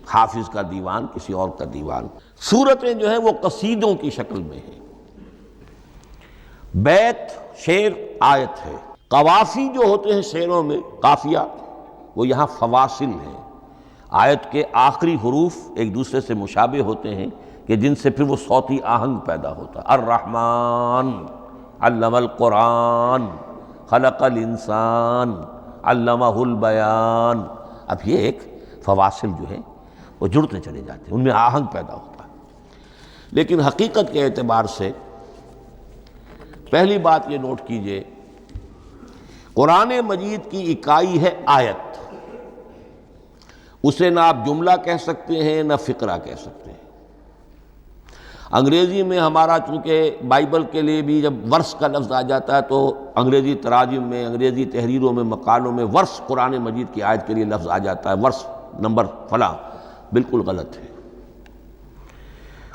حافظ کا دیوان، کسی اور کا دیوان۔ سورتیں جو ہیں وہ قصیدوں کی شکل میں ہیں، بیت شعر آیت ہے، قوافی جو ہوتے ہیں شعروں میں قافیہ، وہ یہاں فواصل ہیں، آیت کے آخری حروف ایک دوسرے سے مشابہ ہوتے ہیں کہ جن سے پھر وہ صوتی آہنگ پیدا ہوتا ہے۔ الرحمن علم القرآن خلق الانسان علمہ البیان۔ اب یہ ایک فواصل جو ہے وہ جڑتے چلے جاتے ہیں، ان میں آہنگ پیدا ہوتا ہے۔ لیکن حقیقت کے اعتبار سے پہلی بات یہ نوٹ کیجئے، قرآن مجید کی اکائی ہے آیت، اسے نہ آپ جملہ کہہ سکتے ہیں نہ فقرہ کہہ سکتے ہیں۔ انگریزی میں ہمارا چونکہ بائبل کے لیے بھی جب ورس کا لفظ آ جاتا ہے تو انگریزی تراجم میں، انگریزی تحریروں میں، مقالوں میں ورس قرآن مجید کی آیت کے لیے لفظ آ جاتا ہے، ورس نمبر فلاں، بالکل غلط ہے۔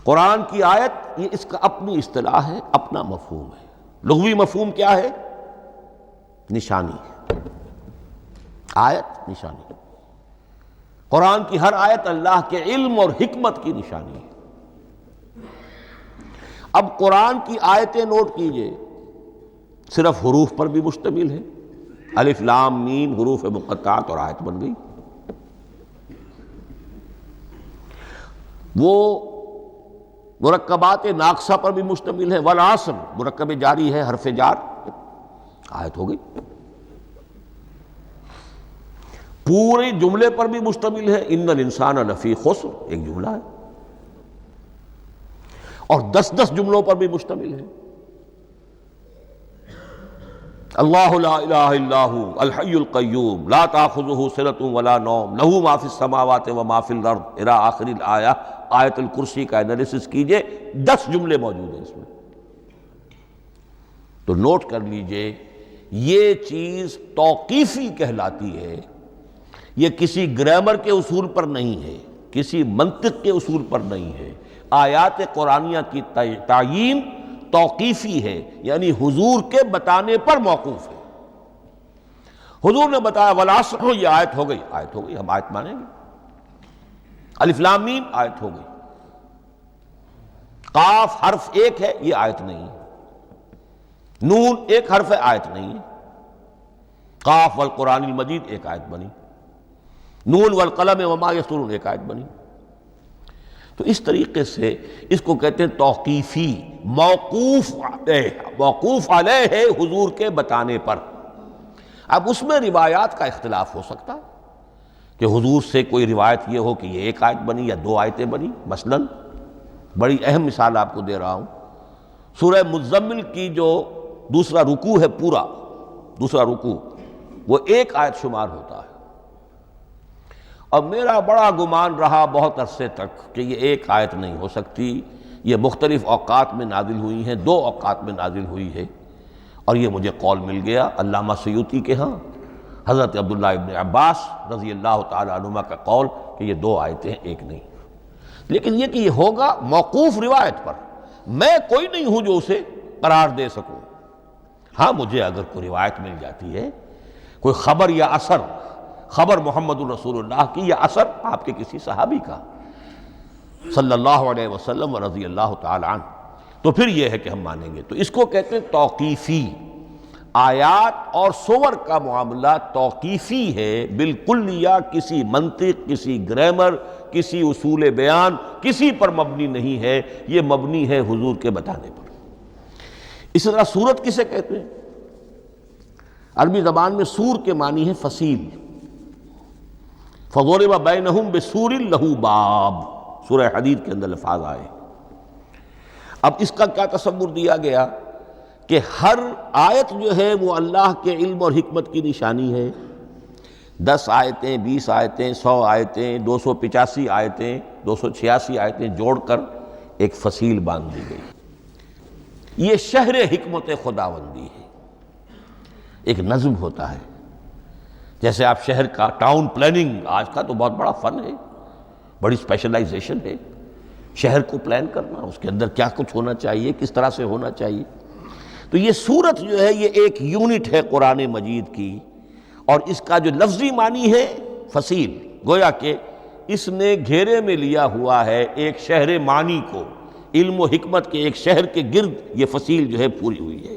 قرآن کی آیت یہ اس کا اپنی اصطلاح ہے، اپنا مفہوم ہے۔ لغوی مفہوم کیا ہے؟ نشانی، آیت نشانی۔ قرآن کی ہر آیت اللہ کے علم اور حکمت کی نشانی ہے۔ اب قرآن کی آیتیں نوٹ کیجئے، صرف حروف پر بھی مشتمل ہے، الف لام میم حروف مقطعات اور آیت بن گئی۔ وہ مرکبات ناقصہ پر بھی مشتمل ہے، والعصر مرکب جاری ہے، حرف جار، آیت ہو گئی۔ پورے جملے پر بھی مشتمل ہے، ان الانسان لفی خسر، ایک جملہ ہے، اور 10 جملوں پر بھی مشتمل ہے۔ اللہ لا الہ الا ھو الحی القیوم لا تأخذہ سنۃ ولا نوم لہ ما فی السماوات وما فی الارض الی آخر الآیہ۔ آیت الکرسی کا انالیسس کیجئے، 10 جملے موجود ہیں اس میں۔ تو نوٹ کر لیجئے، یہ چیز توقیفی کہلاتی ہے، یہ کسی گرامر کے اصول پر نہیں ہے، کسی منطق کے اصول پر نہیں ہے۔ آیات قرآنیہ کی تعیین توقیفی ہے، یعنی حضور کے بتانے پر موقوف ہے۔ حضور نے بتایا والعصر، یہ آیت ہو گئی، آیت ہو گئی، ہم آیت مانیں گے۔ الف لام میم آیت ہو گئی۔ قاف حرف ایک ہے، یہ آیت نہیں ہے۔ نون ایک حرف ہے، آیت نہیں ہے۔ قاف والقرآن المجید ایک آیت بنی، نون والقلم وما یسطرون ایک آیت بنی۔ تو اس طریقے سے اس کو کہتے ہیں توقیفی، موقوف علیہ ہے حضور کے بتانے پر۔ اب اس میں روایات کا اختلاف ہو سکتا ہے کہ حضور سے کوئی روایت یہ ہو کہ یہ ایک آیت بنی یا 2 آیتیں بنی۔ مثلاً بڑی اہم مثال آپ کو دے رہا ہوں، سورہ مزمل کی جو دوسرا رکوع ہے، پورا دوسرا رکوع، وہ 1 آیت شمار ہوتا ہے۔ اور میرا بڑا گمان رہا بہت عرصے تک کہ یہ 1 آیت نہیں ہو سکتی، یہ مختلف اوقات میں نازل ہوئی ہیں، 2 اوقات میں نازل ہوئی ہے۔ اور یہ مجھے قول مل گیا علامہ سیوطی کے ہاں، حضرت عبداللہ ابن عباس رضی اللہ تعالی عنہما کا قول کہ یہ 2 آیتیں ہیں، 1 نہیں۔ لیکن یہ کہ یہ ہوگا موقوف روایت پر، میں کوئی نہیں ہوں جو اسے قرار دے سکوں۔ ہاں مجھے اگر کوئی روایت مل جاتی ہے، کوئی خبر یا اثر، خبر محمد الرسول اللہ کی یا اثر آپ کے کسی صحابی کا صلی اللہ علیہ وسلم و رضی اللہ تعالی عنہ، تو پھر یہ ہے کہ ہم مانیں گے۔ تو اس کو کہتے ہیں توقیفی۔ آیات اور سور کا معاملہ توقیفی ہے، بالکلیہ کسی منطق، کسی گرامر، کسی اصول بیان، کسی پر مبنی نہیں ہے، یہ مبنی ہے حضور کے بتانے پر۔ اسی طرح سورت کسے کہتے ہیں؟ عربی زبان میں سور کے معنی ہے فصیل۔ فَضُرِبَ بَيْنَهُمْ بِسُورٍ لَهُ بَابٌ، سورہ حدید کے اندر الفاظ آئے۔ اب اس کا کیا تصور دیا گیا کہ ہر آیت جو ہے وہ اللہ کے علم اور حکمت کی نشانی ہے۔ 10 آیتیں، 20 آیتیں، 100 آیتیں، 285 آیتیں، 286 آیتیں جوڑ کر ایک فصیل باندھ دی گئی۔ یہ شہر حکمت خداوندی ہے، ایک نظم ہوتا ہے۔ جیسے آپ شہر کا ٹاؤن پلاننگ آج کا تو بہت بڑا فن ہے، بڑی اسپیشلائزیشن ہے، شہر کو پلان کرنا، اس کے اندر کیا کچھ ہونا چاہیے، کس طرح سے ہونا چاہیے۔ تو یہ سورت جو ہے یہ ایک یونٹ ہے قرآن مجید کی، اور اس کا جو لفظی معنی ہے فصیل، گویا کہ اس نے گھیرے میں لیا ہوا ہے ایک شہر معنی کو، علم و حکمت کے ایک شہر کے گرد یہ فصیل جو ہے پوری ہوئی ہے۔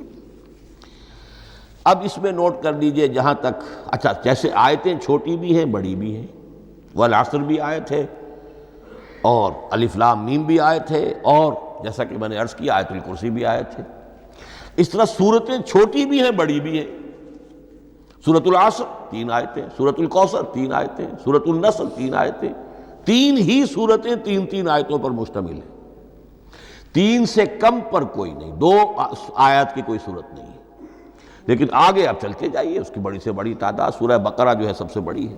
اب اس میں نوٹ کر لیجئے جہاں تک، اچھا جیسے آیتیں چھوٹی بھی ہیں بڑی بھی ہیں، والعصر بھی آیت ہے، اور الف لام میم بھی آیت ہے، اور جیسا کہ میں نے عرض کیا آیت الکرسی بھی آیت ہے۔ اس طرح صورتیں چھوٹی بھی ہیں بڑی بھی ہیں۔ سورۃ العصر 3 آیتیں، سورۃ الکوثر 3 آیتیں، سورۃ النصر 3 آیتیں، 3 ہی صورتیں 3 آیتوں پر مشتمل ہیں۔ 3 سے کم پر کوئی نہیں، 2 آیات کی کوئی صورت نہیں ہے۔ لیکن آگے آپ چلتے جائیے، اس کی بڑی سے بڑی تعداد سورہ بقرہ جو ہے سب سے بڑی ہے۔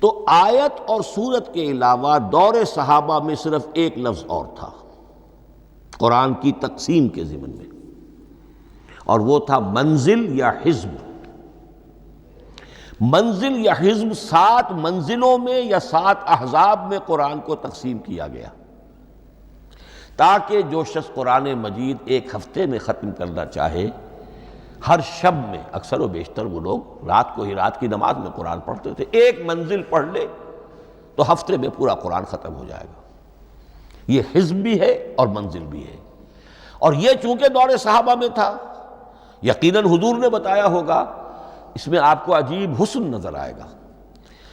تو آیت اور سورت کے علاوہ دور صحابہ میں صرف ایک لفظ اور تھا قرآن کی تقسیم کے ضمن میں، اور وہ تھا منزل یا حزب۔ منزل یا حزب 7 منزلوں میں یا 7 احزاب میں قرآن کو تقسیم کیا گیا، تاکہ جو شخص قرآن مجید ایک ہفتے میں ختم کرنا چاہے، ہر شب میں، اکثر و بیشتر وہ لوگ رات کو ہی رات کی نماز میں قرآن پڑھتے تھے، ایک منزل پڑھ لے تو ہفتے میں پورا قرآن ختم ہو جائے گا۔ یہ حزب بھی ہے اور منزل بھی ہے، اور یہ چونکہ دور صحابہ میں تھا، یقیناً حضور نے بتایا ہوگا، اس میں آپ کو عجیب حسن نظر آئے گا۔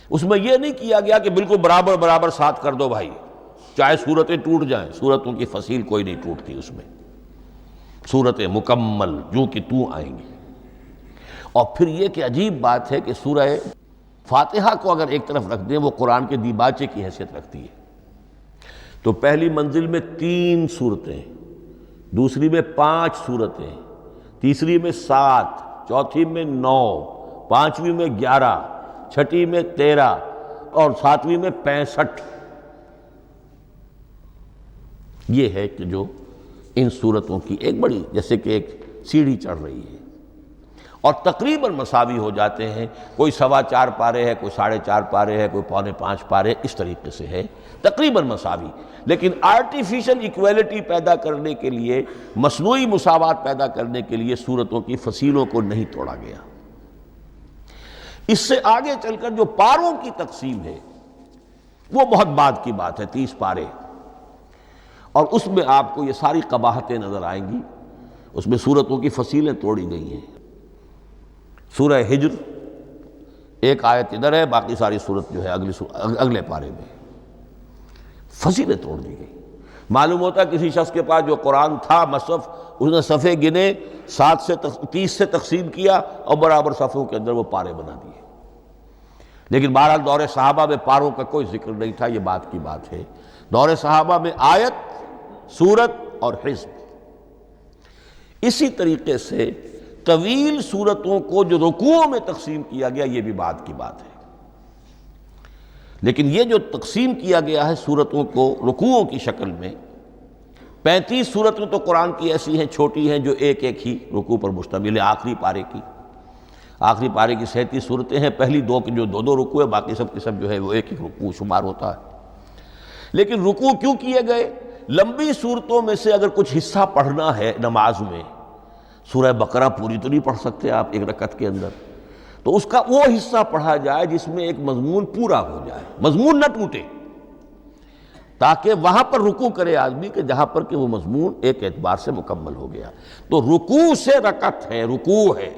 اس میں یہ نہیں کیا گیا کہ بالکل برابر برابر ساتھ کر دو بھائی، چاہے صورتیں ٹوٹ جائیں، صورتوں کی فصیل کوئی نہیں ٹوٹتی، اس میں صورتیں مکمل جو کہ تو آئیں گی۔ اور پھر یہ کہ عجیب بات ہے کہ سورہ فاتحہ کو اگر ایک طرف رکھ دیں، وہ قرآن کے دیباچے کی حیثیت رکھتی ہے۔ تو پہلی منزل میں 3 صورتیں، دوسری میں 5 صورتیں، تیسری میں 7، چوتھی میں 9، پانچویں میں 11، چھٹی میں 13، اور 7ویں میں 65۔ یہ ہے کہ جو ان صورتوں کی ایک بڑی، جیسے کہ ایک سیڑھی چڑھ رہی ہے، اور تقریباً مساوی ہو جاتے ہیں، کوئی 4.25 پارے ہے، کوئی 4.5 پارے ہے، کوئی 4.25 پارے، اس طریقے سے ہے، تقریباً مساوی۔ لیکن آرٹیفیشل ایکویلٹی پیدا کرنے کے لیے، مصنوعی مساوات پیدا کرنے کے لیے صورتوں کی فصیلوں کو نہیں توڑا گیا۔ اس سے آگے چل کر جو پاروں کی تقسیم ہے وہ بہت بعد کی بات ہے، 30 پارے، اور اس میں آپ کو یہ ساری قباحتیں نظر آئیں گی۔ اس میں صورتوں کی فصیلیں توڑی گئی ہیں۔ سورہ ہجر ایک آیت ادھر ہے، باقی ساری صورت جو ہے اگلے پارے میں، فصیلیں توڑ دی گئی۔ معلوم ہوتا ہے کسی شخص کے پاس جو قرآن تھا مصحف، اس نے صفحے گنے، 7 سے 30 سے تقسیم کیا، اور برابر صفحوں کے اندر وہ پارے بنا دیے۔ لیکن بہرحال دور صحابہ میں پاروں کا کوئی ذکر نہیں تھا، یہ بات کی بات ہے۔ دور صحابہ میں آیت، سورت اور حزب۔ اسی طریقے سے طویل سورتوں کو جو رکوعوں میں تقسیم کیا گیا، یہ بھی بات کی بات ہے۔ لیکن یہ جو تقسیم کیا گیا ہے سورتوں کو رکوعوں کی شکل میں، 35 صورتیں تو قرآن کی ایسی ہیں چھوٹی ہیں جو ایک ایک ہی رکوع پر مشتمل ہے۔ آخری پارے کی 37 صورتیں ہیں، پہلی 2 کی جو 2 رکوع ہے، باقی سب کی سب جو ہے وہ ایک ایک رکوع شمار ہوتا ہے۔ لیکن رکوع کیوں کیے گئے؟ لمبی صورتوں میں سے اگر کچھ حصہ پڑھنا ہے نماز میں، سورہ بقرہ پوری تو نہیں پڑھ سکتے آپ ایک رکعت کے اندر، تو اس کا وہ حصہ پڑھا جائے جس میں ایک مضمون پورا ہو جائے، مضمون نہ ٹوٹے، تاکہ وہاں پر رکوع کرے آدمی کہ جہاں پر کہ وہ مضمون ایک اعتبار سے مکمل ہو گیا۔ تو رکوع سے رکعت ہے، رکوع ہے،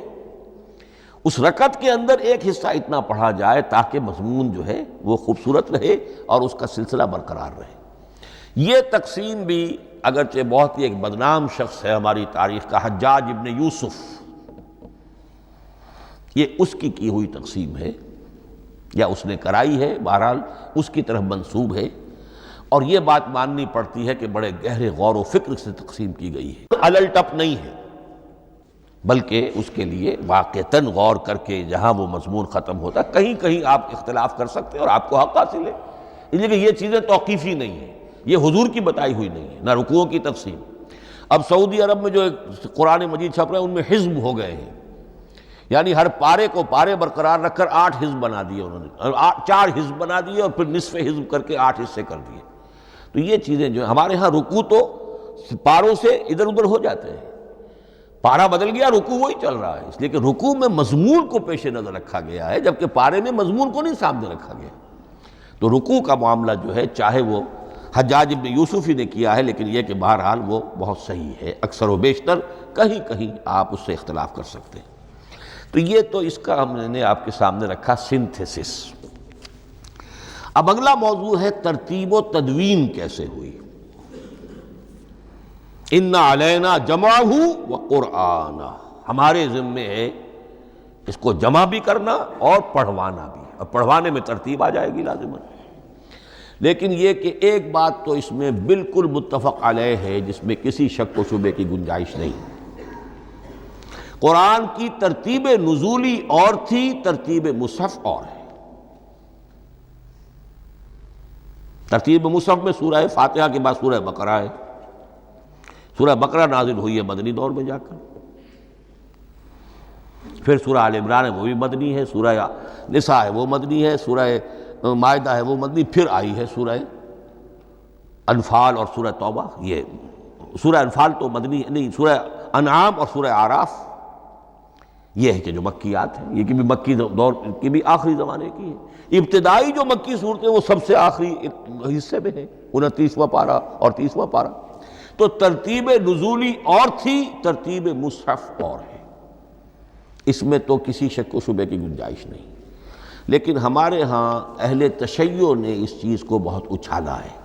اس رکعت کے اندر ایک حصہ اتنا پڑھا جائے تاکہ مضمون جو ہے وہ خوبصورت رہے اور اس کا سلسلہ برقرار رہے۔ یہ تقسیم بھی اگرچہ بہت ہی ایک بدنام شخص ہے ہماری تاریخ کا، حجاج ابن یوسف، یہ اس کی ہوئی تقسیم ہے، یا اس نے کرائی ہے، بہرحال اس کی طرف منسوب ہے۔ اور یہ بات ماننی پڑتی ہے کہ بڑے گہرے غور و فکر سے تقسیم کی گئی ہے، الل ٹپ نہیں ہے، بلکہ اس کے لیے واقعتاً غور کر کے جہاں وہ مضمون ختم ہوتا ہے، کہیں کہیں آپ اختلاف کر سکتے ہیں اور آپ کو حق حاصل ہے، اس لیے کہ یہ چیزیں توقیفی نہیں ہیں، یہ حضور کی بتائی ہوئی نہیں ہے، نہ رکوعوں کی تقسیم۔ اب سعودی عرب میں جو قرآن مجید چھپ رہے ہیں ان میں حزب ہو گئے ہیں، یعنی ہر پارے کو پارے برقرار رکھ کر 8 حزب بنا دیے انہوں نے، 4 حزب بنا دیے اور پھر نصف حزب کر کے 8 حصے کر دیے۔ تو یہ چیزیں جو ہمارے ہاں رکوع تو پاروں سے ادھر ادھر ہو جاتے ہیں، پارا بدل گیا رکوع وہی چل رہا ہے، اس لیے کہ رکوع میں مضمون کو پیش نظر رکھا گیا ہے، جبکہ پارے میں مضمون کو نہیں سامنے رکھا گیا۔ تو رکوع کا معاملہ جو ہے چاہے وہ حجاج ابن یوسف ہی نے کیا ہے، لیکن یہ کہ بہرحال وہ بہت صحیح ہے، اکثر و بیشتر، کہیں کہیں آپ اس سے اختلاف کر سکتے ہیں۔ تو یہ تو اس کا ہم نے آپ کے سامنے رکھا سنتھیسس۔ اب اگلا موضوع ہے ترتیب و تدوین کیسے ہوئی۔ ان علینا جمعہ و قرآنہ، ہمارے ذمے ہے اس کو جمع بھی کرنا اور پڑھوانا بھی، اور پڑھوانے میں ترتیب آ جائے گی لازماً۔ لیکن یہ کہ ایک بات تو اس میں بالکل متفق علیہ ہے جس میں کسی شک و شبے کی گنجائش نہیں، قرآن کی ترتیب نزولی اور تھی، ترتیب مصحف اور ہے۔ ترتیب مصحف میں سورہ فاتحہ کے بعد سورہ بقرہ ہے، سورہ بقرہ نازل ہوئی ہے مدنی دور میں جا کر، پھر سورہ آل عمران ہے وہ بھی مدنی ہے، سورہ نساء ہے وہ مدنی ہے، سورہ مائدہ ہے وہ مدنی، پھر آئی ہے سورہ انفال اور سورہ توبہ۔ یہ سورہ انفال تو مدنی نہیں، سورہ انعام اور سورہ اعراف یہ ہے کہ جو مکیات ہیں، یہ کہ بھی مکی دور کی بھی آخری زمانے کی ہے۔ ابتدائی جو مکی صورتیں وہ سب سے آخری حصے میں ہیں، 29واں پارہ اور 30واں پارہ۔ تو ترتیب نزولی اور تھی، ترتیب مصحف اور ہے، اس میں تو کسی شک و شبے کی گنجائش نہیں۔ لیکن ہمارے ہاں اہل تشیع نے اس چیز کو بہت اچھالا ہے۔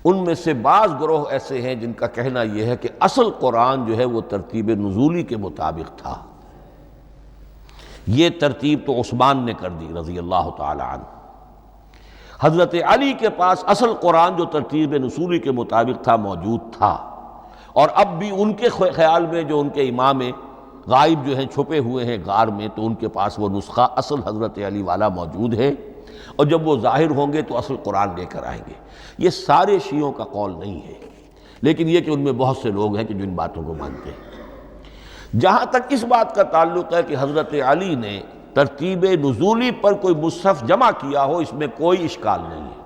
ان میں سے بعض گروہ ایسے ہیں جن کا کہنا یہ ہے کہ اصل قرآن جو ہے وہ ترتیب نزولی کے مطابق تھا، یہ ترتیب تو عثمان نے کر دی رضی اللہ تعالی عنہ۔ حضرت علی کے پاس اصل قرآن جو ترتیب نزولی کے مطابق تھا موجود تھا، اور اب بھی ان کے خیال میں جو ان کے امام غائب جو ہیں چھپے ہوئے ہیں غار میں، تو ان کے پاس وہ نسخہ اصل حضرت علی والا موجود ہے، اور جب وہ ظاہر ہوں گے تو اصل قرآن لے کر آئیں گے۔ یہ سارے شیعوں کا قول نہیں ہے، لیکن یہ کہ ان میں بہت سے لوگ ہیں کہ جو ان باتوں کو مانتے ہیں۔ جہاں تک اس بات کا تعلق ہے کہ حضرت علی نے ترتیب نزولی پر کوئی مصحف جمع کیا ہو، اس میں کوئی اشکال نہیں ہے،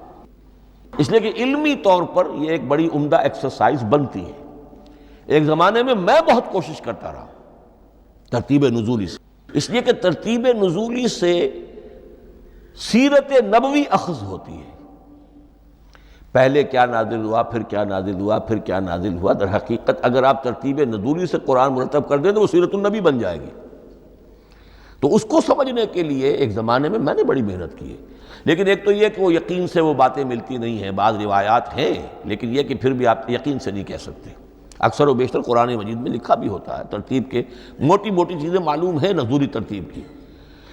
اس لیے کہ علمی طور پر یہ ایک بڑی عمدہ ایکسرسائز بنتی ہے۔ ایک زمانے میں میں بہت کوشش کرتا رہا ترتیب نزولی سے، اس لیے کہ ترتیب نزولی سے سیرت نبوی اخذ ہوتی ہے، پہلے کیا نازل ہوا، پھر کیا نازل ہوا، پھر کیا نازل ہوا۔ در حقیقت اگر آپ ترتیب نزولی سے قرآن مرتب کر دیں تو وہ سیرت النبی بن جائے گی۔ تو اس کو سمجھنے کے لیے ایک زمانے میں نے بڑی محنت کی ہے، لیکن ایک تو یہ کہ وہ یقین سے وہ باتیں ملتی نہیں ہیں، بعض روایات ہیں لیکن یہ کہ پھر بھی آپ یقین سے نہیں کہہ سکتے۔ اکثر و بیشتر قرآن مجید میں لکھا بھی ہوتا ہے، ترتیب کے موٹی موٹی چیزیں معلوم ہیں نزولی ترتیب کی،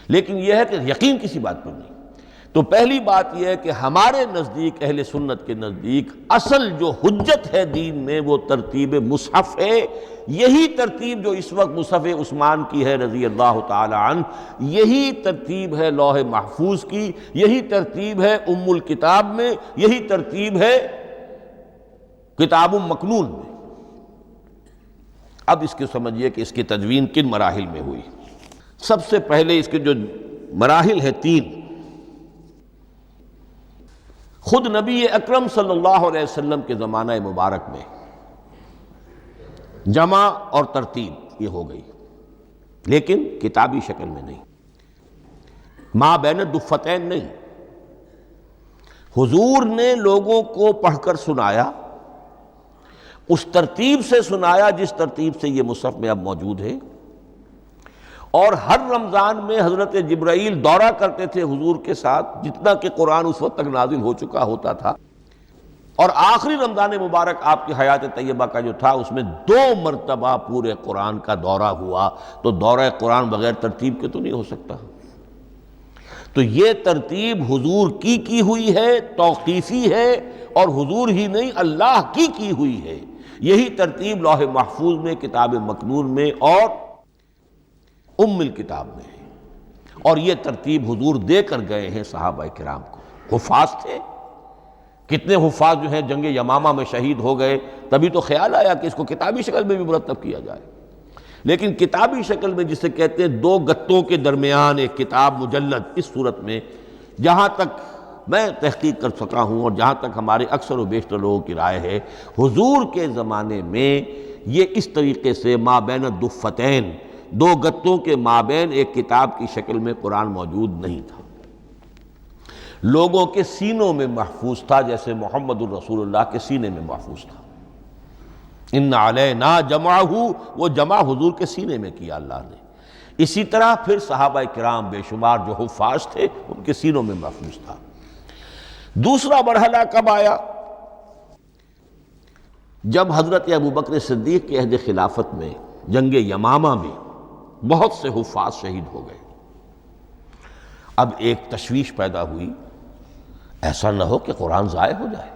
لیکن یہ ہے کہ یقین کسی بات پر نہیں۔ تو پہلی بات یہ ہے کہ ہمارے نزدیک، اہل سنت کے نزدیک، اصل جو حجت ہے دین میں وہ ترتیب مصحف ہے۔ یہی ترتیب جو اس وقت مصحف عثمان کی ہے رضی اللہ تعالی عنہ، یہی ترتیب ہے لوح محفوظ کی، یہی ترتیب ہے ام الکتاب میں، یہی ترتیب ہے کتاب مکنون میں۔ اب اس کے سمجھیے کہ اس کی تدوین کن مراحل میں ہوئی۔ سب سے پہلے اس کے جو مراحل ہیں 3، خود نبی اکرم صلی اللہ علیہ وسلم کے زمانہ مبارک میں جمع اور ترتیب یہ ہو گئی، لیکن کتابی شکل میں نہیں، ما بین الدفتین نہیں۔ حضور نے لوگوں کو پڑھ کر سنایا، اس ترتیب سے سنایا جس ترتیب سے یہ مصحف میں اب موجود ہے، اور ہر رمضان میں حضرت جبرائیل دورہ کرتے تھے حضور کے ساتھ، جتنا کہ قرآن اس وقت تک نازل ہو چکا ہوتا تھا، اور آخری رمضان مبارک آپ کی حیات طیبہ کا جو تھا اس میں 2 مرتبہ پورے قرآن کا دورہ ہوا۔ تو دورہ قرآن بغیر ترتیب کے تو نہیں ہو سکتا۔ تو یہ ترتیب حضور کی ہوئی ہے، توقیفی ہے، اور حضور ہی نہیں اللہ کی ہوئی ہے۔ یہی ترتیب لوح محفوظ میں، کتاب مکنون میں اور ام الکتاب میں ہے، اور یہ ترتیب حضور دے کر گئے ہیں صحابہ کرام کو۔ حفاظ تھے، کتنے حفاظ جو ہیں جنگ یمامہ میں شہید ہو گئے، تبھی تو خیال آیا کہ اس کو کتابی شکل میں بھی مرتب کیا جائے۔ لیکن کتابی شکل میں جسے کہتے ہیں دو گتوں کے درمیان ایک کتاب مجلد، اس صورت میں جہاں تک میں تحقیق کر سکا ہوں اور جہاں تک ہمارے اکثر و بیشتر لوگوں کی رائے ہے، حضور کے زمانے میں یہ اس طریقے سے مابین الدفتین، دو گتوں کے مابین ایک کتاب کی شکل میں قرآن موجود نہیں تھا۔ لوگوں کے سینوں میں محفوظ تھا، جیسے محمد الرسول اللہ کے سینے میں محفوظ تھا۔ ان علینا جمعہ، وہ جمع حضور کے سینے میں کیا اللہ نے۔ اسی طرح پھر صحابہ کرام بے شمار جو حفاظ تھے ان کے سینوں میں محفوظ تھا۔ دوسرا مرحلہ کب آیا؟ جب حضرت ابوبکر صدیق کے عہد خلافت میں جنگ یمامہ میں بہت سے حفاظ شہید ہو گئے۔ اب ایک تشویش پیدا ہوئی، ایسا نہ ہو کہ قرآن ضائع ہو جائے،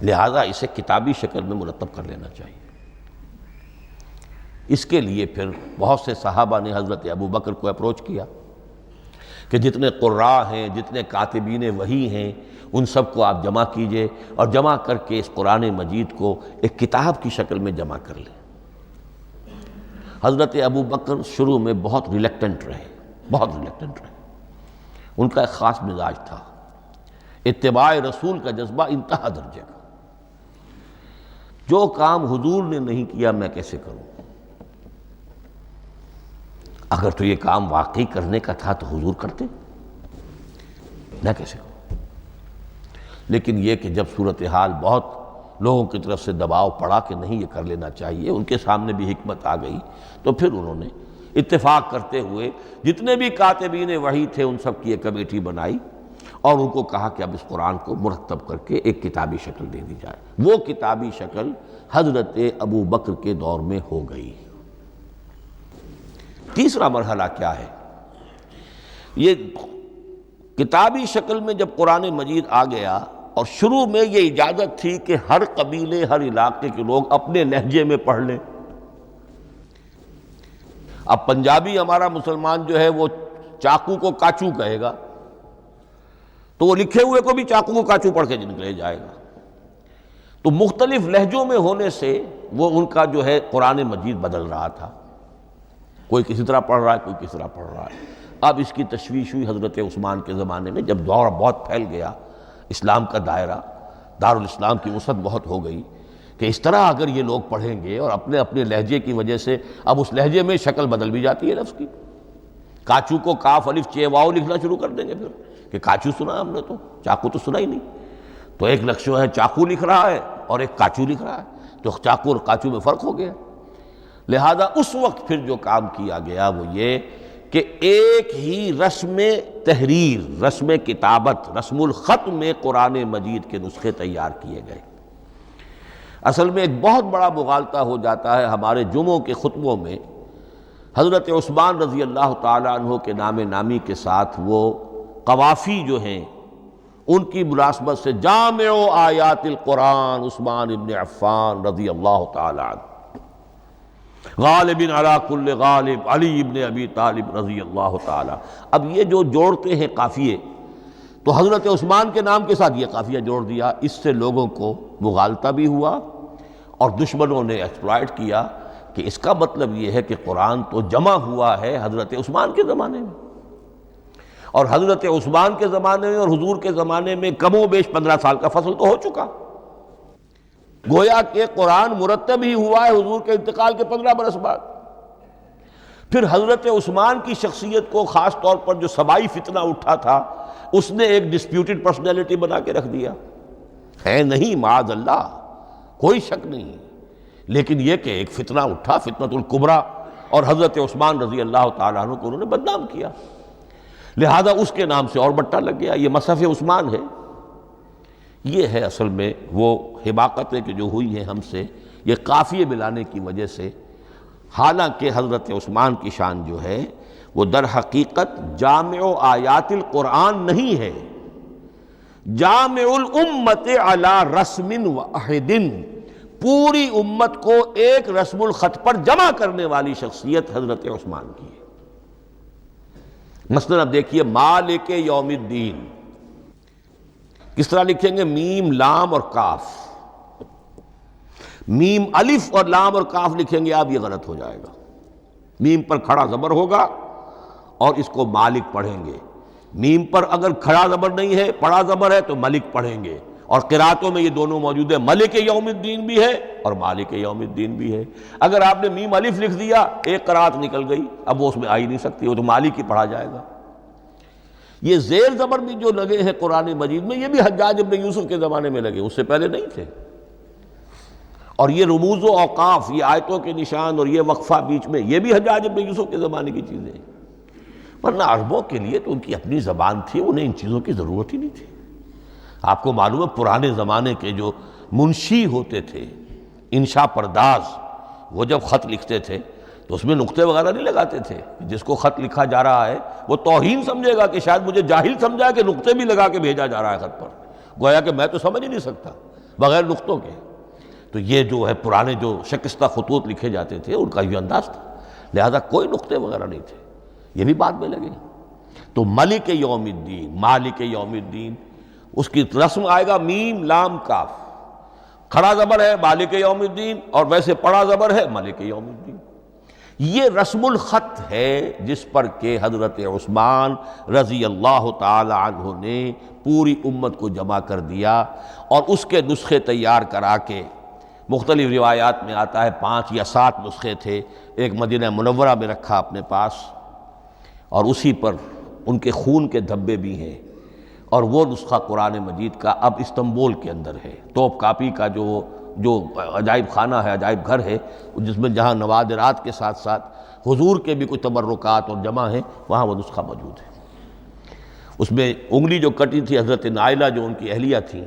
لہذا اسے کتابی شکل میں مرتب کر لینا چاہیے۔ اس کے لیے پھر بہت سے صحابہ نے حضرت ابوبکر کو اپروچ کیا کہ جتنے قراء ہیں، جتنے کاتبین وحی ہیں، ان سب کو آپ جمع کیجئے اور جمع کر کے اس قرآن مجید کو ایک کتاب کی شکل میں جمع کر لیں۔ حضرت ابوبکر شروع میں بہت ریلیکٹنٹ رہے، ان کا ایک خاص مزاج تھا، اتباع رسول کا جذبہ انتہا درجے کا۔ جو کام حضور نے نہیں کیا میں کیسے کروں؟ اگر تو یہ کام واقعی کرنے کا تھا تو حضور کرتے، میں کیسے کروں؟ لیکن یہ کہ جب صورتحال بہت لوگوں کی طرف سے دباؤ پڑا کہ نہیں یہ کر لینا چاہیے، ان کے سامنے بھی حکمت آ گئی، تو پھر انہوں نے اتفاق کرتے ہوئے جتنے بھی کاتبین وحی تھے ان سب کی ایک کمیٹی بنائی اور ان کو کہا کہ اب اس قرآن کو مرتب کر کے ایک کتابی شکل دے دی جائے۔ وہ کتابی شکل حضرت ابوبکر کے دور میں ہو گئی۔ تیسرا مرحلہ کیا ہے؟ یہ کتابی شکل میں جب قرآن مجید آ گیا اور شروع میں یہ اجازت تھی کہ ہر قبیلے، ہر علاقے کے لوگ اپنے لہجے میں پڑھ لیں۔ اب پنجابی ہمارا مسلمان جو ہے وہ چاقو کو کاچو کہے گا تو وہ لکھے ہوئے کو بھی چاقو کو کاچو پڑھ کے نکلے جائے گا۔ تو مختلف لہجوں میں ہونے سے وہ ان کا جو ہے قرآن مجید بدل رہا تھا، کوئی کسی طرح پڑھ رہا ہے، کوئی کسی طرح پڑھ رہا ہے۔ اب اس کی تشویش ہوئی حضرت عثمان کے زمانے میں، جب دور بہت پھیل گیا، اسلام کا دائرہ، دارالاسلام کی وسعت بہت ہو گئی کہ اس طرح اگر یہ لوگ پڑھیں گے اور اپنے اپنے لہجے کی وجہ سے اب اس لہجے میں شکل بدل بھی جاتی ہے لفظ کی۔ کاچو کو کاف الف چے واو لکھنا شروع کر دیں گے پھر کہ کاچو سنا ہم نے، تو چاقو تو سنا ہی نہیں۔ تو ایک لفظ ہے چاقو لکھ رہا ہے اور ایک کاچو لکھ رہا ہے، تو چاقو اور کاچو میں فرق ہو گیا۔ لہذا اس وقت پھر جو کام کیا گیا وہ یہ کہ ایک ہی رسم تحریر، رسم کتابت، رسم الخط میں قرآن مجید کے نسخے تیار کیے گئے۔ اصل میں ایک بہت بڑا مغالطہ ہو جاتا ہے ہمارے جمعوں کے خطبوں میں، حضرت عثمان رضی اللہ تعالیٰ عنہ کے نام نامی کے ساتھ وہ قوافی جو ہیں ان کی مناسبت سے جامع آیات القرآن عثمان ابن عفان رضی اللہ تعالیٰ عنہ، غالب علی کل غالب علی ابن ابی طالب رضی اللہ تعالیٰ۔ اب یہ جو جوڑتے ہیں قافیے، تو حضرت عثمان کے نام کے ساتھ یہ قافیہ جوڑ دیا، اس سے لوگوں کو مغالطہ بھی ہوا اور دشمنوں نے ایکسپلائٹ کیا کہ اس کا مطلب یہ ہے کہ قرآن تو جمع ہوا ہے حضرت عثمان کے زمانے میں، اور حضرت عثمان کے زمانے میں اور حضور کے زمانے میں کم و بیش 15 سال کا فصل تو ہو چکا، گویا کہ قرآن مرتب ہی ہوا ہے حضور کے انتقال کے 15 برس بعد۔ پھر حضرت عثمان کی شخصیت کو خاص طور پر جو سبائی فتنہ اٹھا تھا اس نے ایک ڈسپیوٹڈ پرسنالٹی بنا کے رکھ دیا ہے، نہیں معاذ اللہ کوئی شک نہیں، لیکن یہ کہ ایک فتنہ اٹھا، فتنۃ الکبریٰ، اور حضرت عثمان رضی اللہ تعالیٰ عنہ کو انہوں نے بدنام کیا، لہذا اس کے نام سے اور بٹا لگ گیا، یہ مصحف عثمان ہے۔ یہ ہے اصل میں وہ حماقتیں کہ جو ہوئی ہیں ہم سے، یہ قافیے ملانے کی وجہ سے، حالانکہ حضرت عثمان کی شان جو ہے وہ در حقیقت جامع آیات القرآن نہیں ہے، جامع الامت علی رسم واحد، پوری امت کو ایک رسم الخط پر جمع کرنے والی شخصیت حضرت عثمان کی ہے۔ مثلا اب دیکھیے مالک یوم الدین کس طرح لکھیں گے؟ میم لام اور کاف، میم الف اور لام اور کاف لکھیں گے آپ، یہ غلط ہو جائے گا۔ میم پر کھڑا زبر ہوگا اور اس کو مالک پڑھیں گے، میم پر اگر کھڑا زبر نہیں ہے پڑھا زبر ہے تو ملک پڑھیں گے، اور قراتوں میں یہ دونوں موجود ہے، ملک یوم الدین بھی ہے اور مالک یوم الدین بھی ہے۔ اگر آپ نے میم الف لکھ دیا ایک قرات نکل گئی، اب وہ اس میں آ ہی نہیں سکتی، وہ تو مالک ہی پڑھا جائے گا۔ یہ زیر زبر بھی جو لگے ہیں قرآن مجید میں، یہ بھی حجاج ابن یوسف کے زمانے میں لگے، اس سے پہلے نہیں تھے۔ اور یہ رموز و اوقاف، یہ آیتوں کے نشان اور یہ وقفہ بیچ میں، یہ بھی حجاج ابن یوسف کے زمانے کی چیزیں ہیں۔ ورنہ عربوں کے لیے تو ان کی اپنی زبان تھی، انہیں ان چیزوں کی ضرورت ہی نہیں تھی۔ آپ کو معلوم ہے پرانے زمانے کے جو منشی ہوتے تھے، انشاء پرداز، وہ جب خط لکھتے تھے تو اس میں نقطے وغیرہ نہیں لگاتے تھے۔ جس کو خط لکھا جا رہا ہے وہ توہین سمجھے گا کہ شاید مجھے جاہل سمجھا کہ نقطے بھی لگا کے بھیجا جا رہا ہے خط پر، گویا کہ میں تو سمجھ ہی نہیں سکتا بغیر نقطوں کے۔ تو یہ جو ہے پرانے جو شکستہ خطوط لکھے جاتے تھے ان کا یہ انداز تھا، لہذا کوئی نقطے وغیرہ نہیں تھے، یہ بھی بعد میں لگے۔ تو ملک یوم الدین، مالک یوم الدین، اس کی رسم آئے گا میم لام کاف، کھڑا زبر ہے مالک یوم الدین اور ویسے پڑا زبر ہے ملک یوم الدین۔ یہ رسم الخط ہے جس پر کہ حضرت عثمان رضی اللہ تعالی عنہ نے پوری امت کو جمع کر دیا، اور اس کے نسخے تیار کرا کے، مختلف روایات میں آتا ہے 5 یا 7 نسخے تھے، ایک مدینہ منورہ میں رکھا اپنے پاس، اور اسی پر ان کے خون کے دھبے بھی ہیں، اور وہ نسخہ قرآن مجید کا اب استنبول کے اندر ہے، توپ کاپی کا جو عجائب خانہ ہے، عجائب گھر ہے، جس میں جہاں نوادرات کے ساتھ ساتھ حضور کے بھی کچھ تبرکات اور جمع ہیں، وہاں وہ نسخہ موجود ہے۔ اس میں انگلی جو کٹی تھی حضرت نائلہ جو ان کی اہلیہ تھی،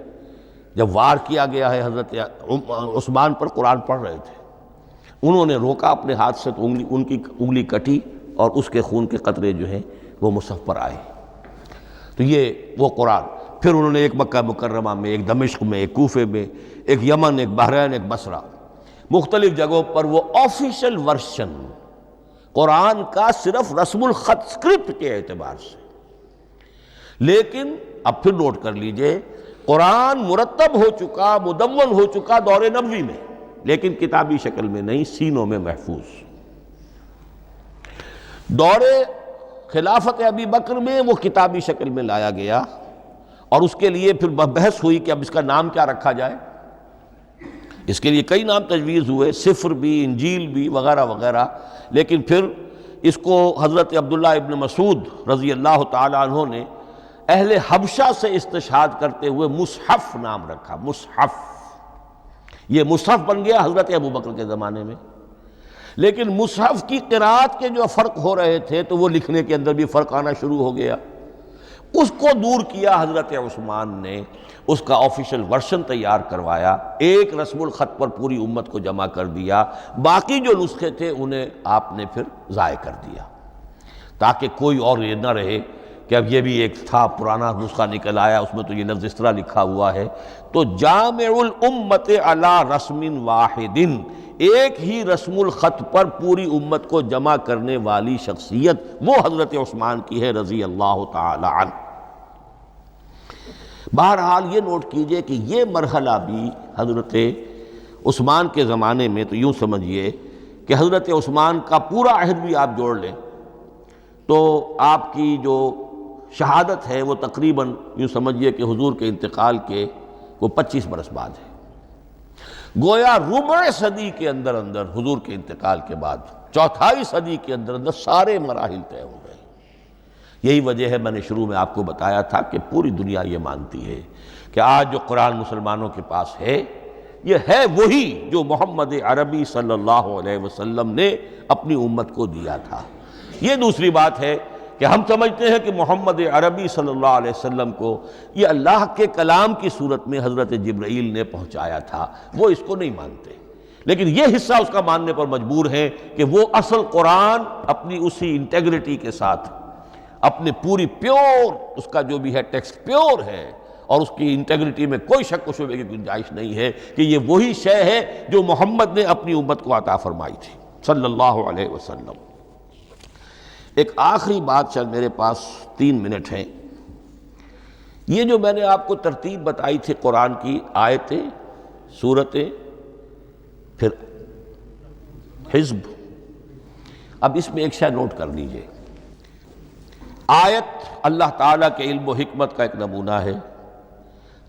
جب وار کیا گیا ہے حضرت عثمان پر، قرآن پڑھ رہے تھے، انہوں نے روکا اپنے ہاتھ سے تو ان کی انگلی کٹی اور اس کے خون کے قطرے جو ہیں وہ مصحف پر آئے۔ تو یہ وہ قرآن، پھر انہوں نے ایک مکہ مکرمہ میں، ایک دمشق میں، ایک کوفے میں، ایک یمن، ایک بحرین، ایک بصرہ، مختلف جگہوں پر وہ آفیشل ورشن قرآن کا صرف رسم الخط اسکرپٹ کے اعتبار سے۔ لیکن اب پھر نوٹ کر لیجئے، قرآن مرتب ہو چکا، مدون ہو چکا دور نبوی میں، لیکن کتابی شکل میں نہیں، سینوں میں محفوظ۔ دور خلافت ابی بکر میں وہ کتابی شکل میں لایا گیا، اور اس کے لیے پھر بحث ہوئی کہ اب اس کا نام کیا رکھا جائے۔ اس کے لیے کئی نام تجویز ہوئے، سفر بھی، انجیل بھی، وغیرہ وغیرہ، لیکن پھر اس کو حضرت عبداللہ ابن مسعود رضی اللہ تعالی عنہ نے اہل حبشہ سے استشہاد کرتے ہوئے مصحف نام رکھا، مصحف۔ یہ مصحف بن گیا حضرت ابو بکر کے زمانے میں، لیکن مصحف کی قرات کے جو فرق ہو رہے تھے تو وہ لکھنے کے اندر بھی فرق آنا شروع ہو گیا، اس کو دور کیا حضرت عثمان نے، اس کا آفیشل ورشن تیار کروایا، ایک رسم الخط پر پوری امت کو جمع کر دیا، باقی جو نسخے تھے انہیں آپ نے پھر ضائع کر دیا، تاکہ کوئی اور یہ نہ رہے کہ اب یہ بھی ایک تھا پرانا نسخہ نکل آیا، اس میں تو یہ لفظ اس طرح لکھا ہوا ہے۔ تو جامع الامت علی رسم واحد، ایک ہی رسم الخط پر پوری امت کو جمع کرنے والی شخصیت وہ حضرت عثمان کی ہے رضی اللہ تعالی عنہ۔ بہرحال یہ نوٹ کیجئے کہ یہ مرحلہ بھی حضرت عثمان کے زمانے میں، تو یوں سمجھیے کہ حضرت عثمان کا پورا عہد بھی آپ جوڑ لیں تو آپ کی جو شہادت ہے وہ تقریباً یوں سمجھیے کہ حضور کے انتقال کے وہ 25 برس بعد ہے، گویا ربع صدی کے اندر اندر حضور کے انتقال کے بعد، چوتھائی صدی کے اندر اندر سارے مراحل طے ہو گئے۔ یہی وجہ ہے میں نے شروع میں آپ کو بتایا تھا کہ پوری دنیا یہ مانتی ہے کہ آج جو قرآن مسلمانوں کے پاس ہے، یہ ہے وہی جو محمد عربی صلی اللہ علیہ وسلم نے اپنی امت کو دیا تھا۔ یہ دوسری بات ہے کہ ہم سمجھتے ہیں کہ محمد عربی صلی اللہ علیہ وسلم کو یہ اللہ کے کلام کی صورت میں حضرت جبرائیل نے پہنچایا تھا، وہ اس کو نہیں مانتے۔ لیکن یہ حصہ اس کا ماننے پر مجبور ہیں کہ وہ اصل قرآن اپنی اسی انٹیگریٹی کے ساتھ، اپنے پوری پیور، اس کا جو بھی ہے ٹیکسٹ پیور ہے اور اس کی انٹیگریٹی میں کوئی شک و شبہ کی گنجائش نہیں ہے کہ یہ وہی شے ہے جو محمد نے اپنی امت کو عطا فرمائی تھی صلی اللہ علیہ وسلم۔ ایک آخری بات، چل میرے پاس 3 منٹ ہیں، یہ جو میں نے آپ کو ترتیب بتائی تھی قرآن کی، آیتیں، سورتیں، پھر حزب، اب اس میں ایک شے نوٹ کر لیجئے۔ آیت اللہ تعالیٰ کے علم و حکمت کا ایک نمونہ ہے۔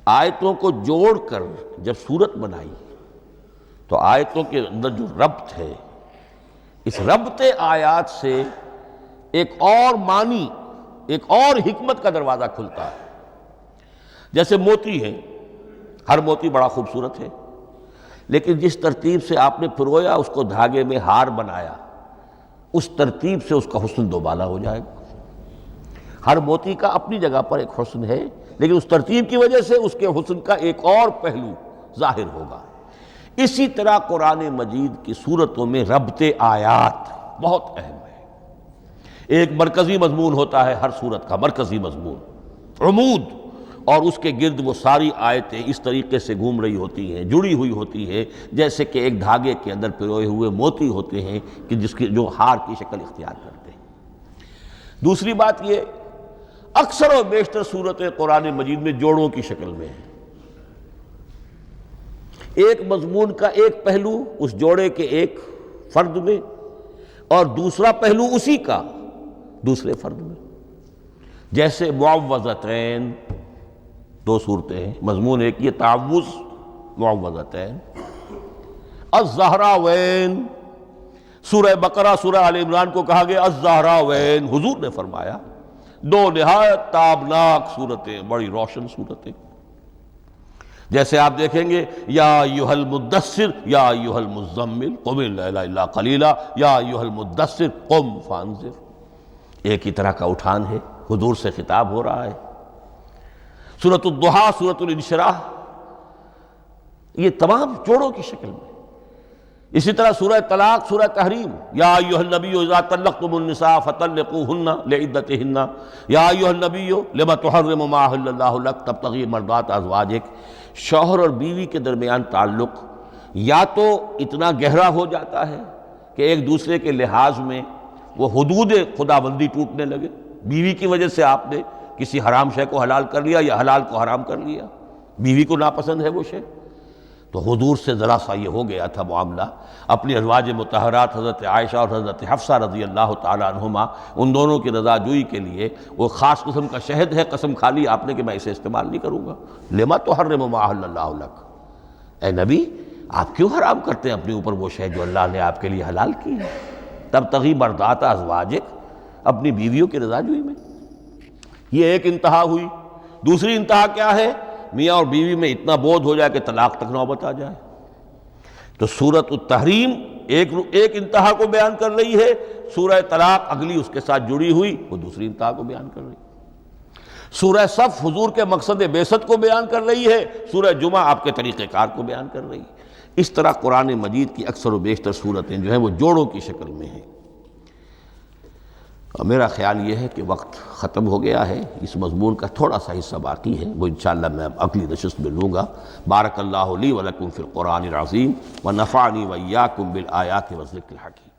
آیتوں کو جوڑ کر جب سورت بنائی تو آیتوں کے اندر جو ربط ہے، اس ربط آیات سے ایک اور معنی، ایک اور حکمت کا دروازہ کھلتا ہے۔ جیسے موتی ہے، ہر موتی بڑا خوبصورت ہے، لیکن جس ترتیب سے آپ نے پرویا، اس کو دھاگے میں ہار بنایا، اس ترتیب سے اس کا حسن دوبالا ہو جائے گا۔ ہر موتی کا اپنی جگہ پر ایک حسن ہے، لیکن اس ترتیب کی وجہ سے اس کے حسن کا ایک اور پہلو ظاہر ہوگا۔ اسی طرح قرآن مجید کی صورتوں میں ربط آیات بہت اہم ہے۔ ایک مرکزی مضمون ہوتا ہے ہر صورت کا، مرکزی مضمون، عمود، اور اس کے گرد وہ ساری آیتیں اس طریقے سے گھوم رہی ہوتی ہیں، جڑی ہوئی ہوتی ہے، جیسے کہ ایک دھاگے کے اندر پروئے ہوئے موتی ہوتے ہیں کہ جس کی جو ہار کی شکل اختیار کرتے ہیں۔ دوسری بات یہ، اکثر و بیشتر صورتیں قرآن مجید میں جوڑوں کی شکل میں ہیں۔ ایک مضمون کا ایک پہلو اس جوڑے کے ایک فرد میں، اور دوسرا پہلو اسی کا دوسرے فرد میں۔ جیسے معوذتین، 2 صورتیں ہیں، مضمون ایک یہ تعوذ، معوذتین۔ الزہراوین، سورہ بقرہ، سورہ آل عمران کو کہا گیا الزہراوین، حضور نے فرمایا 2 نہایت تابناک صورتیں، بڑی روشن صورتیں۔ جیسے آپ دیکھیں گے یا ایھا المدثر یا ایھا المزمل قم اللیل الا قلیلا یا ایھا المدثر قم فانذر، ایک ہی طرح کا اٹھان ہے، حضور سے خطاب ہو رہا ہے۔ سورۃ الضحیٰ، سورۃ الانشراح، یہ تمام جوڑوں کی شکل میں۔ اسی طرح سورہ طلاق، سورہ تحریم، یا ایھا النبی اذا طلقتم النساء فطلقوہن لعدتہن یا ایھا النبی لم تحرم ما احل اللہ لک تبتغی مرضات ازواجک۔ شوہر اور بیوی کے درمیان تعلق یا تو اتنا گہرا ہو جاتا ہے کہ ایک دوسرے کے لحاظ میں وہ حدود خدابندی ٹوٹنے لگے، بیوی کی وجہ سے آپ نے کسی حرام شے کو حلال کر لیا یا حلال کو حرام کر لیا، بیوی کو ناپسند ہے وہ شے، تو حضور سے ذرا سا یہ ہو گیا تھا معاملہ۔ اپنی ازواج مطہرات حضرت عائشہ اور حضرت حفصہ رضی اللہ تعالیٰ عنہما، ان دونوں کی رضا جوئی کے لیے وہ خاص قسم کا شہد ہے، قسم کھا لی آپ نے کہ میں اسے استعمال نہیں کروں گا۔ لما تحرم ما احل اللہ لک، اے نبی آپ کیوں حرام کرتے ہیں اپنے اوپر وہ شے جو اللہ نے آپ کے لیے حلال کی ہے؟ تبتغی مرضات ازواجک، اپنی بیویوں کی رضا جوئی میں۔ یہ ایک انتہا ہوئی۔ دوسری انتہا کیا ہے؟ میاں اور بیوی میں اتنا بودھ ہو جائے کہ طلاق تک نوبت آ جائے، تو سورۃ التحریم ایک انتہا کو بیان کر رہی ہے، سورہ طلاق اگلی اس کے ساتھ جڑی ہوئی وہ دوسری انتہا کو بیان کر رہی ہے۔ سورہ صف حضور کے مقصد بعثت کو بیان کر رہی ہے، سورہ جمعہ آپ کے طریقہ کار کو بیان کر رہی ہے۔ اس طرح قرآن مجید کی اکثر و بیشتر صورتیں جو ہیں وہ جوڑوں کی شکل میں ہیں۔ اور میرا خیال یہ ہے کہ وقت ختم ہو گیا ہے، اس مضمون کا تھوڑا سا حصہ باقی ہے، وہ انشاءاللہ میں اگلی نشست میں لوں گا۔ بارک اللہ لی ولکم فی القرآن العظیم ونفعنی وإیاکم بالآیات والذکر الحکیم۔